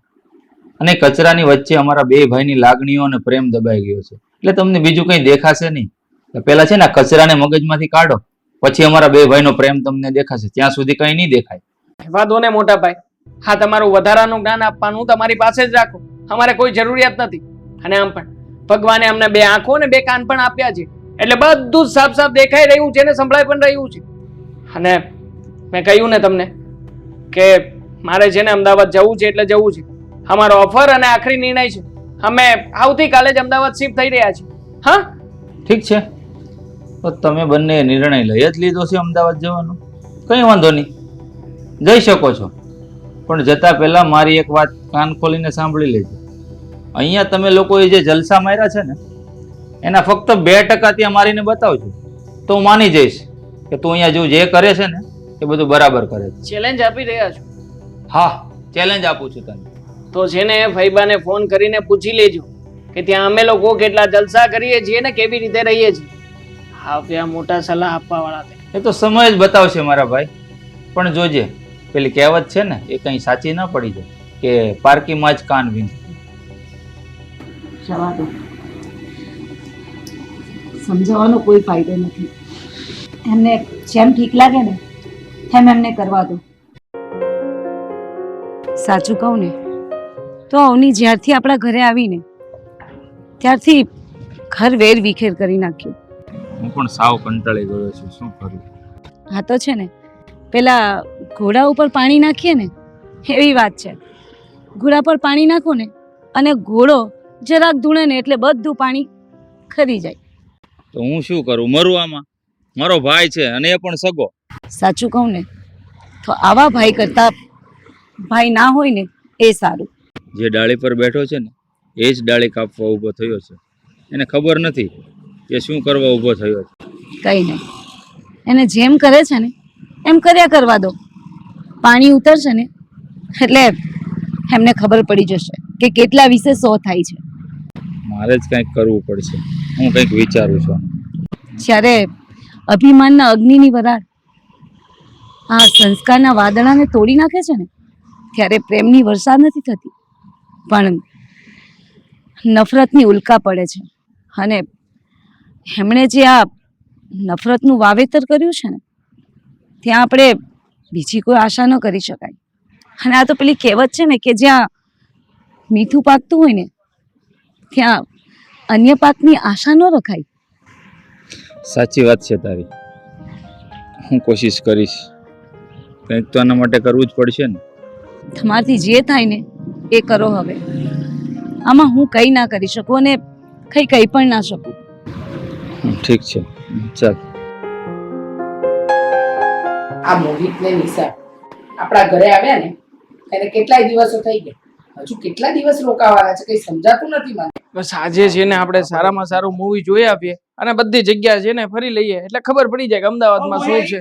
અને કચરાની વચ્ચે અમારા બે ભાઈની લાગણીઓ અને પ્રેમ દબાઈ ગયો છે. એટલે તમને બીજું કંઈ દેખાશે નહીં. પેલા છે ને આ કચરાને મગજમાંથી કાઢો, પછી અમારા બે ભાઈનો પ્રેમ તમને દેખાશે. ત્યાં સુધી કંઈ નહીં દેખાય. વાંધો ને મોટા ભાઈ, હા તમારું વધારાનું જ્ઞાન આપવાનું તમારી પાસે જ રાખો, અમારે કોઈ જરૂરિયાત નથી. અને આમ પણ ભગવાને અમને બે આંખો અને બે કાન પણ આપ્યા છે, એટલે બધું સાફ સાફ દેખાઈ રહ્યું છે ને સંભળાઈ પણ રહ્યું છે. અને મેં કહ્યું ને તમને કે મારે છે ને અમદાવાદ જવું છે એટલે જવું છે. અમારો ઓફર અને આખરી નિર્ણય છે. અમે આવતીકાલે જ અમદાવાદ શિફ્ટ થઈ રહ્યા છીએ. હા ઠીક છે, તો તમે બંને નિર્ણય લઈ જ લીધો છે અમદાવાદ જવાનો, કંઈ વાંધો નહીં, જઈ શકો છો. પણ જતા પહેલા મારી એક વાત કાન ખોલીને સાંભળી લેજો. અહીંયા તમે લોકોએ જે જલસા માર્યા છે ને એના ફક્ત 2% ત્યાં મારીને બતાવજો, તો હું માની જઈશ કે તું અહીંયા જો જે કરે છે ને એ બધું બરાબર કરે છે. ચેલેન્જ આપી રહ્યા છો? હા, ચેલેન્જ આપું છું તને. તો છે ને ફઈબાને ફોન કરીને પૂછી લેજો કે ત્યાં અમે લોકો કેટલા જલસા કરીએ છીએ ને કેવી રીતે રહીએ છીએ. હા, ત્યાં મોટા સલાહ આપવા વાળા એ તો સમય જ બતાવશે મારા ભાઈ. પણ જોજે, પેલી કહેવત છે ને એ કંઈ સાચી ના પડી જાય કે પારકીમાં જ કાન વિંધ. જવા દો, સમજાવવાનો કોઈ ફાયદો નથી. એમને જેમ ઠીક લાગે ને એમ એમને કરવા દો. સાચું કહું ને તો અવની જ્યારથી આપણા ઘરે આવીને ત્યારથી ઘર વેર વિખેર કરી નાખ્યું. હું પણ સાવ કંટાળી ગયો છું, શું કરું? હા તો છે ને, પેલા ઘોડા ઉપર પાણી નાખીએ ને એવી વાત છે. ઘોડા પર પાણી નાખો ને અને ઘોડો જરાક ધૂણે ને એટલે બધું પાણી ખરી જાય. તો હું શું કરું? મરું આમાં? મારો ભાઈ છે અને એ પણ સગો. સાચું કહું ને તો આવા ભાઈ કરતા ભાઈ ના હોય ને એ સારું. જે ડાળી પર બેઠો છે ને એ જ ડાળી કાપવા ઊભો થયો છે. એને ખબર નથી કે શું કરવા ઊભો થયો છે. કંઈ નહીં, એને જેમ કરે છે ને એમ કર્યા કરવા દો. પાણી ઉતરશે ને એટલે એમને ખબર પડી જશે કે કેટલા વિશે 100 થાય છે. મારે જ કંઈક કરવું પડશે. હું કંઈક વિચારું છું. જ્યારે અભિમાનના અગ્નિની વરાળ આ સંસ્કારના વાદળાને તોડી નાખે છે ને ત્યારે પ્રેમની વરસાદ નથી થતી, પણ નફરતની ઉલ્કા પડે છે. અને એમણે જે આ નફરતનું વાવેતર કર્યું છે ને ત્યાં આપણે બીજી કોઈ આશા ન કરી શકાય. અને આ તો પેલી કહેવત છે ને કે જ્યાં મીઠું પાકતું હોય ને ત્યાં અન્ય પાકની આશા ન રખાય. સાચી વાત છે તારી. હું કોશિશ કરીશ. કંઈક તો આના માટે કરવું જ પડશે ને. તમારાથી જે થાય ને એ કરો. હવે આમાં હું કંઈ ના કરી શકું અને કંઈ પણ ના શકું. ઠીક છે, ચાલ. આ મોહિત ને નિશા આપણા ઘરે આવ્યા ને એને કેટલાય દિવસો થઈ ગયા, હજુ કેટલા દિવસ રોકાવાના છે કઈ સમજાતું નથી મને. બસ આજે છે ને આપણે સારામાં સારું મૂવી જોઈ આપીએ અને બધી જગ્યા છે ને ફરી લઈએ એટલે ખબર પડી જાય કે અમદાવાદમાં શું છે.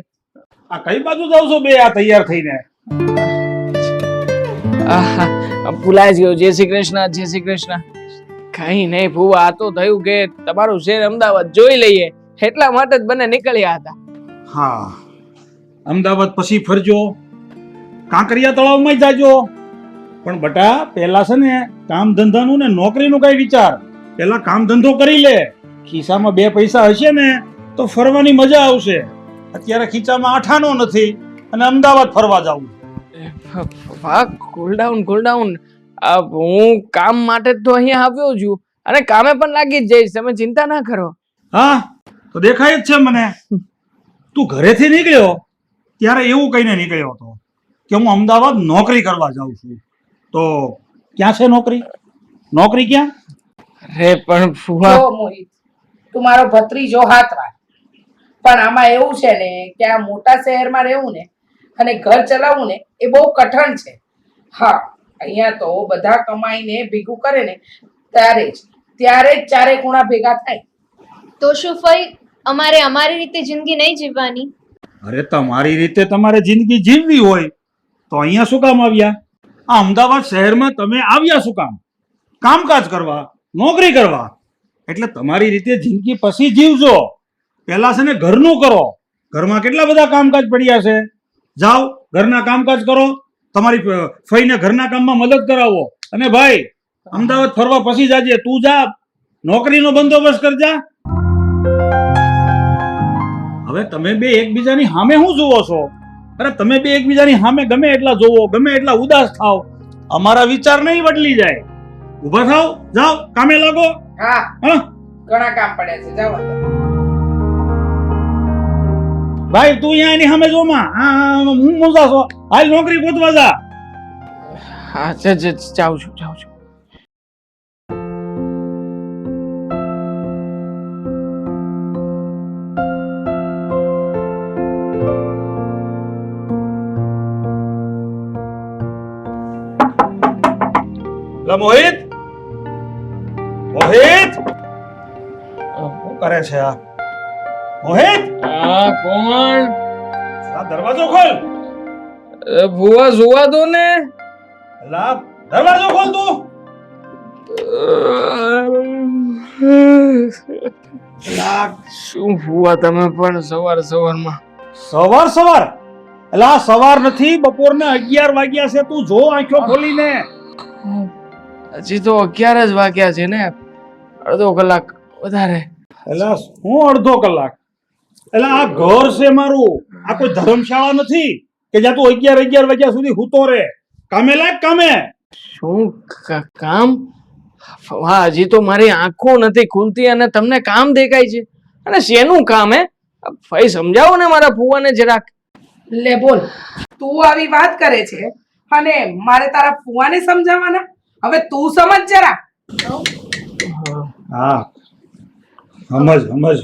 આ કઈ બાજુ જાવ છો બે આ તૈયાર થઈને? ભૂલાઈ જ ગયો. જય શ્રી કૃષ્ણ, જય શ્રી કૃષ્ણ. કઈ નહીં ભૂવા, આ તો થયું કે તમારું શહેર અમદાવાદ જોઈ લઈએ એટલા માટે જ બંને નીકળ્યા હતા. હા, અમદાવાદ પછી ફરજો, કાંકરિયા તળાવમાં જાજો. પણ બટા પહેલા છે ને કામ ધંધાનું ને નોકરીનું કઈ વિચાર. પહેલા કામ ધંધો કરી લે, ખિસ્સામાં 2 પૈસા હશે ને તો ફરવાની મજા આવશે. અત્યારે ખીચામાં આઠાનો નથી અને અમદાવાદ ફરવા જાવું. વાહ, કુલ ડાઉન. હું કામ માટે જ તો અહીંયા આવ્યો છું અને કામે પણ લાગી જ જઈશ, તમે ચિંતા ના કરો. હા, તો દેખાય જ છે મને. તું ઘરેથી નીકળ્યો ત્યારે એવું કહીને નીકળ્યો હતો કે હું અમદાવાદ નોકરી કરવા જાઉં છું. તો ક્યાં છે નોકરી? નોકરી ક્યાં? અરે પણ ફુવા, જો મોહિત, તું મારો ભત્રીજો હાથવાર, પણ આમાં એવું છે ને કે આ મોટા શહેરમાં રહેવું ને અને ઘર ચલાવવું ને એ બહુ કઠણ છે. હા, અહીંયા તો બધા કમાઈને ભેગું કરે ને ત્યારે જ ચારે ખૂણા ભેગા થાય. તો શું ફઈ અમારે અમારી રીતે જિંદગી નહીં જીવવાની? અરે તમારી રીતે તમારે જિંદગી જીવવી હોય તો અહીંયા શું કામ આવ્યા? આ અમદાવાદ શહેરમાં તમે આવ્યા શું કામ? કામકાજ કરવા, નોકરી કરવા. એટલે તમારી રીતે જિંદગી પછી જીવજો. પહેલા છે ને ઘરનું કરો. ઘરમાં કેટલા બધા કામકાજ પડ્યા છે. જાઓ ઘરના કામકાજ કરો, તમારી ફઈને ઘરના કામમાં મદદ કરાવો. અને ભાઈ અમદાવાદ ફરવા પછી જાજે. તું જા, નોકરીનો બંદોબસ્ત કરજા. હવે તમે બે એકબીજાની સામે શું જુઓ છો? અરે તમે બે એકબીજાની સામે ગમે એટલા જોવો, ગમે એટલા ઉદાસ થાવ, અમારા વિચાર નહીં બદલી જાય. ઊભા થાવ, જાઓ કામે લાગો. હા, હા ઘણા કામ પડ્યા છે, જાઓ અંદર. ભાઈ તું અહીંયા એની સામે જોમાં. હા હું મોજા છો. હાલ નોકરી ગોતવા જા. હા જાઉં છું. લા મોહિત, મોહિત શું કરે છે આ? મોહિત આ કોણ? આ દરવાજો ખોલ. ભુવા જોવા દો ને. લા દરવાજો ખોલ તું. લા શું ભુવા તમે પણ સવારમાં? સવાર એલા સવાર નથી, બપોરના 11 વાગ્યા છે. તું જો આંખો ખોલીને. હજી તો 11 જ વાગ્યા છે ને, અડધો કલાક વધારે. એલા હું અડધો કલાક? એલા આ ઘર છે મારું, આ કોઈ ધર્મશાળા નથી કે જ્યાં તું 11 વાગ્યા સુધી સૂતો રહે. કામે લાગ કામે. શું કામ? વાહ, હજી તો મારી આંખો નથી ખુલતી અને તમને કામ દેખાય છે. અને શેનું કામ? ભાઈ સમજાવો ને મારા ફુવાને જરાક. લે બોલ, તું આવી વાત કરે છે અને મારે તારા ફુવાને સમજાવવાના? હવે તું સમજ જરા. હા સમજ.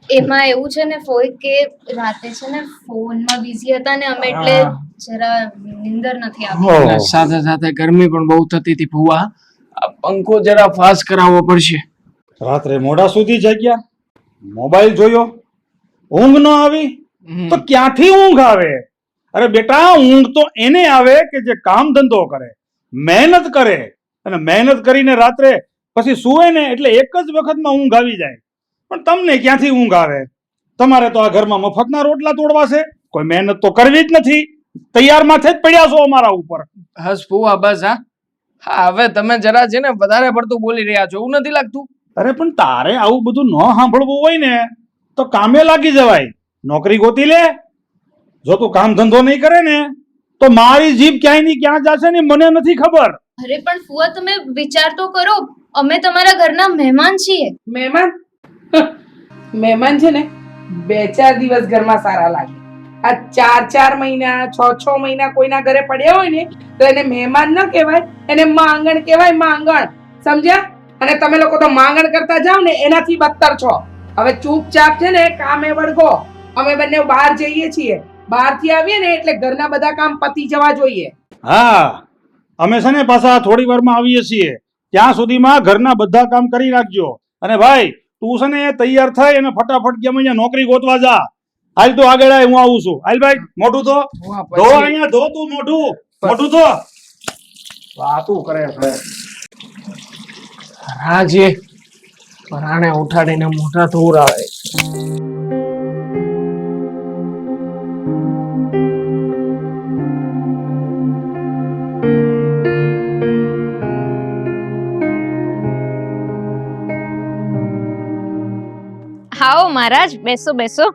એમાં એવું છે ને ફોઈ કે રાતે છે ને ફોનમાં બિઝી હતા ને અમે, એટલે જરા નીંદર નથી આવતી. સાથે સાથે ગરમી પણ બહુ થતી હતી ફુવા. આ પંખો જરા ફાસ્ટ કરાવવો પડશે. રાત્રે મોડા સુધી જાગ્યા, મોબાઈલ જોયો, ઊંઘ ન આવી તો ક્યાંથી ઊંઘ આવે? અરે બેટા, ઊંઘ તો એને આવે કે જે કામ ધંધો કરે, મહેનત કરે. અને મહેનત કરીને રાત્રે પછી સૂવે ને એટલે એક જ વખતમાં ઊંઘ આવી જાય. પણ તમને ક્યાંથી ઊંઘ આવે? તમારે તો આ ઘરમાં મફતના રોટલા તોડવા છે. કોઈ મહેનત તો કરવી જ નથી. તૈયાર માથે જ પડ્યા છો અમારા ઉપર. હસ ફુવા બસ. હા હવે તમે જરા છે ને વધારે પડતું બોલી રહ્યા છો, એવું નથી લાગતું? અરે પણ તારે આવું બધું ન સાંભળવું હોય ને તો કામે લાગી જવાય. નોકરી ગોતી લે. જો તું કામ ધંધો નહીં કરે ને તો મારી જીભ ક્યાંય ની ક્યાં જશે ને મને નથી ખબર. અરે પણ ફુવા તમે વિચાર તો કરો, અમે તમારા ઘરના મહેમાન છીએ. મહેમાન? મહેમાન છે ને 2-4 દિવસ ઘરમાં સારા લાગે. આ 4 મહિના 6 મહિના કોઈના ઘરે પડ્યા હોય ને તો એને મહેમાન ન કહેવાય, એને માંગણ કહેવાય. માંગણ, સમજ્યા? અને તમે લોકો તો માંગણ કરતા જાવ ને એનાથી બદતર છો. હવે ચૂપચાપ છે ને કામે વળગો. અમે બંને બહાર જઈએ છીએ. બહારથી આવીએ ને એટલે ઘરના બધા કામ પતી જવા જોઈએ. હા અમે છે ને પાછા થોડી વારમાં આવીએ છીએ. ત્યાં સુધીમાં ઘરના બધા કામ કરી રાખજો. અને ભાઈ તું છે ને તૈયાર થઈ અને ફટાફટ કેમ અહીંયા નોકરી ગોતવા જા. હાલ તો આગળ આય, હું આવું છું. હાલ ભાઈ મોઢું ધો. ધો અહીંયા ધો, તું મોઢું ધો. વાતું કરે છે રાજે પરાણે ઉઠાડીને મોઢા ધોરાવે. આવો મહારાજ, બેસો બેસો.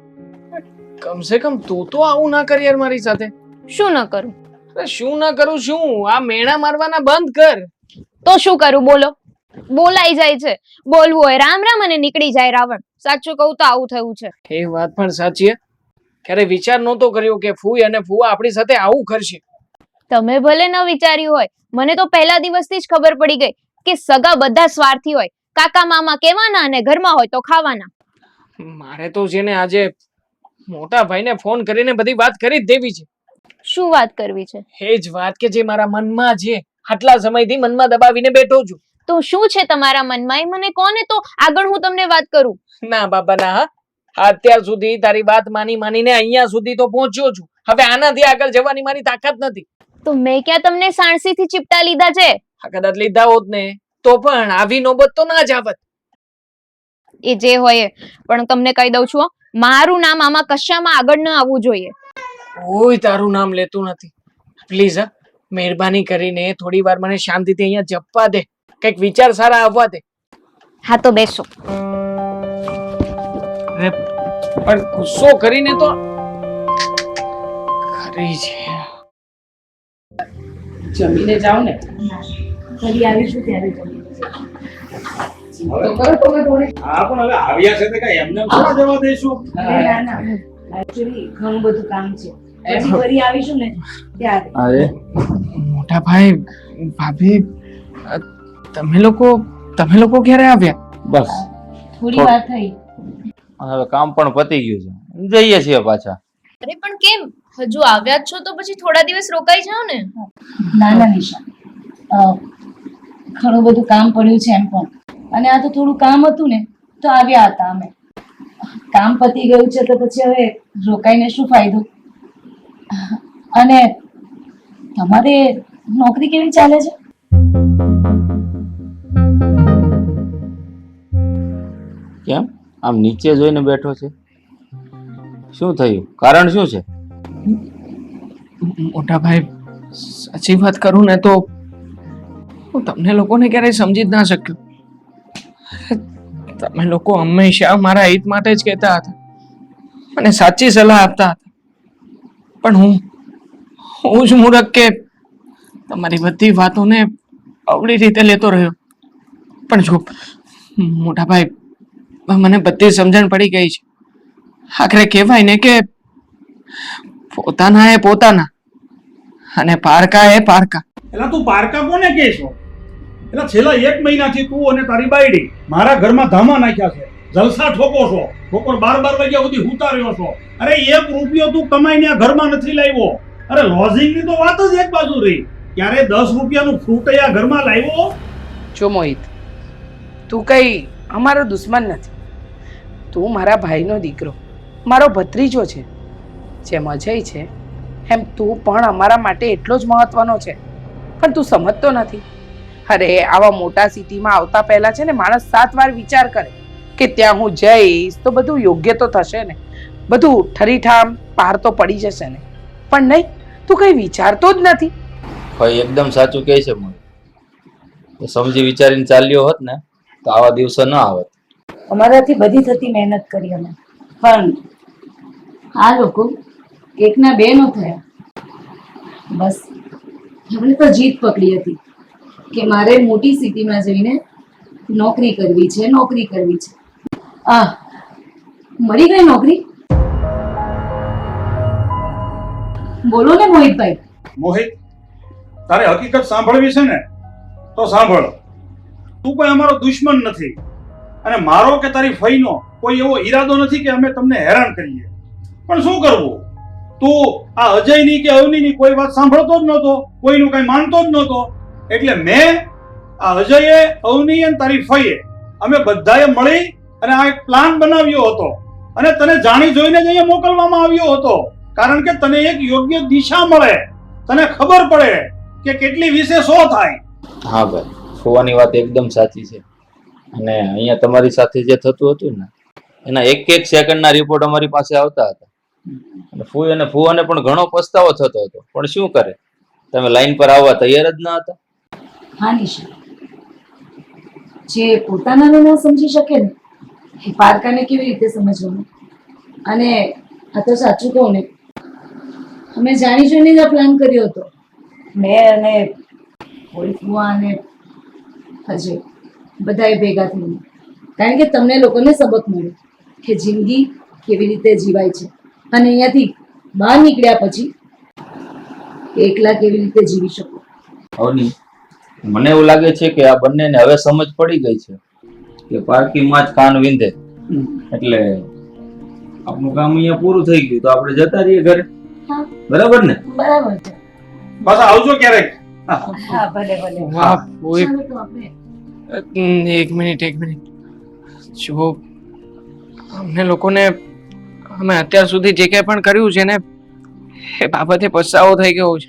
કમસે કમ તું તો આવું ના કર યાર મારી સાથે. શું ન કરું? અરે શું ના કરું શું? આ મેણા મારવાના બંધ કર. તો શું કરું બોલો? બોલાઈ જાય છે. બોલવું હોય રામ રામ અને નીકળી જાય રાવણ. સાચું કહું તો આવું થયું છે. એ વાત પણ સાચી છે. ક્યારે વિચાર નહોતો કર્યો કે ફૂઈ અને ફુવા આપણી સાથે આવું કરશે. તમે ભલે ન વિચાર્યું હોય, મને તો પહેલા દિવસથી જ ખબર પડી ગઈ કે સગા બધા સ્વાર્થી હોય. કાકા મામા કહેવાના અને ઘરમાં હોય તો ખાવાના. મારે તો છે ને આજે મોટા ભાઈને ફોન કરીને બધી વાત કરી જ દેવી છે. શું વાત કરવી છે? એ જ વાત કે જે મારા મનમાં છે, આટલા સમયથી મનમાં દબાવીને બેઠો છું. તો શું છે તમારા મનમાં? એ મને કોને તો આગળ હું તમને વાત કરું. ના બાબા ના હા. અત્યાર સુધી તારી વાત માનીને અહીંયા સુધી તો પહોંચ્યો છું. હવે આનાથી આગળ જવાની મારી તાકાત નથી. તો મેં ક્યાં તમને સાણસીથી ચીપટા લીધા છે? આ કદાચ લીધા હોત ને તો પણ આવી નોબત તો ના જ આવત. એ જે હોય એ. પણ તમને કહી દઉં છું હો, મારું નામ આમાં કશામાં આગળ ન આવવું જોઈએ. કોઈ તારું નામ લેતું નથી. પ્લીઝ હા, મહેરબાની કરીને થોડી વાર મને શાંતિથી અહીંયા જપવા દે, કંઈક વિચાર સારા આવવા દે. હા તો બેસો. અરે પણ ગુસ્સો કરીને તો ખરી છે. જમીને જાવ ને. ફરી આવીશું ત્યારે જમીને હા પણ હવે આવ્યા છે તો કઈ એમને થોડા જવા દઈશું. ના એકચ્યુઅલી ઘણું બધું કામ છે. પછી ફરી આવીશું ને ત્યારે. અરે મોટા ભાઈ ભાભી તમે લોકો ક્યારે આવ્યા? બસ થોડી વાર થઈ. હવે કામ પણ પતી ગયું છે, જઈએ છીએ પાછા. અરે પણ કેમ હજુ આવ્યા જ છો તો પછી થોડા દિવસ રોકાઈ જાઓ ને. ના નિશા, ઘણું બધું કામ પડ્યું છે એમ પણ, અને આ તો થોડું કામ હતું ને તો આવ્યા હતા અમે. કામ પતી ગયું છે તો પછી હવે રોકાઈને શું ફાયદો? અને તમારે નોકરી કેવી ચાલે છે? કેમ આમ નીચે જોઈને બેઠો છે? શું થયું? કારણ શું છે? મોટા ભાઈ સાચી વાત કરું ને તો હું તમને લોકોને ક્યારેય સમજી જ ના શક્યો. તમે લોકો હંમેશા મારા હિત માટે જ કહેતા હતા, મને સાચી સલાહ આપતા હતા, પણ હું જ મૂર્ખ કે તમારી બધી વાતોને અવળી રીતે લેતો રહ્યો. પણ જો મોટા ભાઈ, મને બધી સમજણ પડી ગઈ છે. આખરે કહેવાય ને કે પોતાના એ પોતાના અને પારકા એ પારકા. એટલે તું પારકા કોને કહે છો? એટલે છેલ્લા 1 મહિનાથી તું અને તારી બાયડી મારા ઘરમાં ધામા નાખ્યા છે, જલસા ઠોકો છો, બપોર 12 વાગ્યા સુધી હુતા રહ્યો છો. અરે 1 રૂપિયો તું કમાઈને આ ઘરમાં નથી લાવ્યો. અરે લોઝિંગની તો વાત જ એક બાજુ રહી, ક્યારે 10 રૂપિયાનું ફ્રૂટ આ ઘરમાં લાવ્યો? જો મોહિત, તું કઈ અમારો દુશ્મન નથી. તું મારા ભાઈનો દીકરો, મારો ભત્રીજો છે. જેમ અજય છે એમ તું પણ અમારા માટે એટલો જ મહત્વનો છે. પણ તું સમજતો નથી. અરે આવા મોટા સિટીમાં આવતા પહેલા છે ને માણસ 7 વાર વિચાર કરે કે ત્યાં હું જઈશ તો બધું યોગ્ય તો થશે ને, બધું ઠરીઠામ પાર તો પડી જશે ને. પણ નહીં, તું કઈ વિચારતો જ નથી. ભાઈ એકદમ સાચું કહે છે મને. સમજી વિચારીને ચાલ્યો હોત ને તો આવા દિવસો ન આવત. અમારાથી બધી થતી મહેનત કરી અમે, પણ આ લોકો એકના બે નો થયા. બસ એમણે તો જીત પકડી હતી કે મારે મોટી સિટીમાં જઈને નોકરી કરવી છે. મળી ગઈ નોકરી? બોલો ને મોહિતભાઈ. મોહિત, તારે હકીકત સાંભળવી છે ને તો સાંભળ. તું કોઈ અમારો દુશ્મન નથી અને મારો કે તારી ફઈનો કોઈ એવો ઈરાદો નથી કે અમે તમને હેરાન કરીએ. પણ શું કરવું, તું આ અજયની કે અવનીની કોઈ વાત સાંભળતો જ નહોતો, કોઈનું કઈ માનતો જ નહોતો. એટલે મેં આ અજયે, અવની અને તારી ફઈએ અમે બધાએ મળી અને આ એક પ્લાન બનાવ્યો હતો અને તને જાણી જોઈને જ અહીંયા મોકલવામાં આવ્યો હતો. કારણ કે તને એક યોગ્ય દિશા મળે, તને ખબર પડે કે કેટલી વિશે શું થાય. હા ભાઈ, ફુવાની વાત એકદમ સાચી છે. અને અહીંયા તમારી સાથે જે થતું હતું ને એના એક સેકન્ડના રિપોર્ટ અમારી પાસે આવતા હતા. અને ફુવાને પણ ઘણો પસ્તાવો થતો હતો, પણ શું કરે, તમે લાઈન પર આવવા તૈયાર જ ન હતા. હા નિશા, જે પોતાનાને ન સમજી શકે ને એ પારકાને કેવી રીતે સમજવાનું? અને આ તો સાચું કહું ને, અમે જાણી જોઈને જ આ પ્લાન કર્યો હતો, મેં અને ફુવા અને અજય બધાએ ભેગા થઈને. કારણ કે તમને લોકોને સબક મળ્યો કે જિંદગી કેવી રીતે જીવાય છે અને અહીંયાથી બહાર નીકળ્યા પછી એકલા કેવી રીતે જીવી શકો. અવની, મને એવું લાગે છે કે આ બંનેને હવે સમજ પડી ગઈ છે કે પાર્કિંગમાં જ કાન વિંધે. એટલે આપણું કામ અહીંયા પૂરું થઈ ગયું તો આપણે જતા રહીએ ઘરે. બરાબર ને? બરાબર છે. પાછા આવજો ક્યારેક. હા ભલે ભલે. વાહ ઓય, ચાલો તો આપણે. એક મિનિટ જો અમને લોકોને અમે અત્યાર સુધી જે કંઈ પણ કર્યું છે ને એ બાબતે પસ્તાવો થઈ ગયો છે.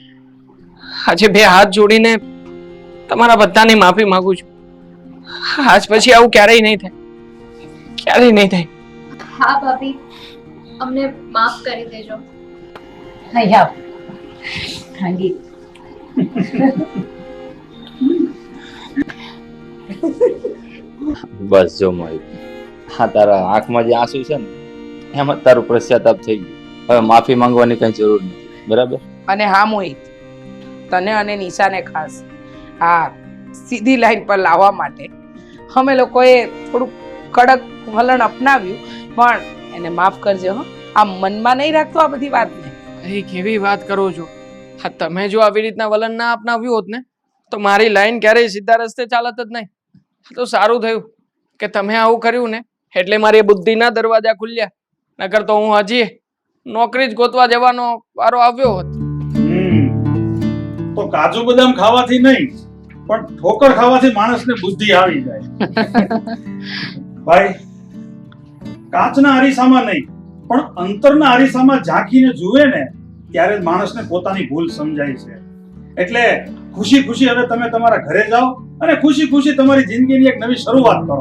આજે બે હાથ જોડીને તમારા બધાની માફી માંગુ છું. આજ પછી આવું ક્યારેય નહીં થાય, ક્યારેય નહીં થાય. હા ભાભી, અમને માફ કરી દેજો. અહીં આવ. ખાંગી. બસ જો મોહિત, હા તારા આંખમાં જે આંસુ છે ને એમાં જ તારું પશ્ચાતાપ થઈ ગયું. હવે માફી માંગવાની કઈ જરૂર નથી, બરાબર? અને હા મોહિત, તને અને નિશાને ખાસ આ સીધી લાઈન પર લાવવા માટે અમે લોકોએ થોડું કડક વલણ અપનાવ્યું, પણ એને માફ કરજો હો. આ મનમાં નહીં રાખતો આ બધી વાતને. એ કેવી વાત કરો છો? હા, તમે જો આવી રીતના વલણ ના અપનાવ્યું હોત ને તો મારી લાઈન ક્યારેય સીધા રસ્તે ચાલત જ નહીં. તો સારું થયું કે તમે આવું કર્યું ને એટલે મારી બુદ્ધિના દરવાજા ખુલ્યા, નકર તો હું હજી નોકરી જ ગોતવા જવાનો વારો આવ્યો હોત. તો કાજુ બદામ ખાવાથી નહીં પણ ઠોકર ખાવાથી માણસને બુદ્ધિ આવી જાય. ભાઈ, કાચના અરીસામાં નહીં પણ અંતરના અરીસામાં ઝાંકીને જુએ ને ત્યારે જ માણસને પોતાની ભૂલ સમજાય છે. એટલે ખુશી ખુશી હવે તમે તમારા ઘરે જાઓ અને ખુશી ખુશી તમારી જિંદગીની એક નવી શરૂઆત કરો.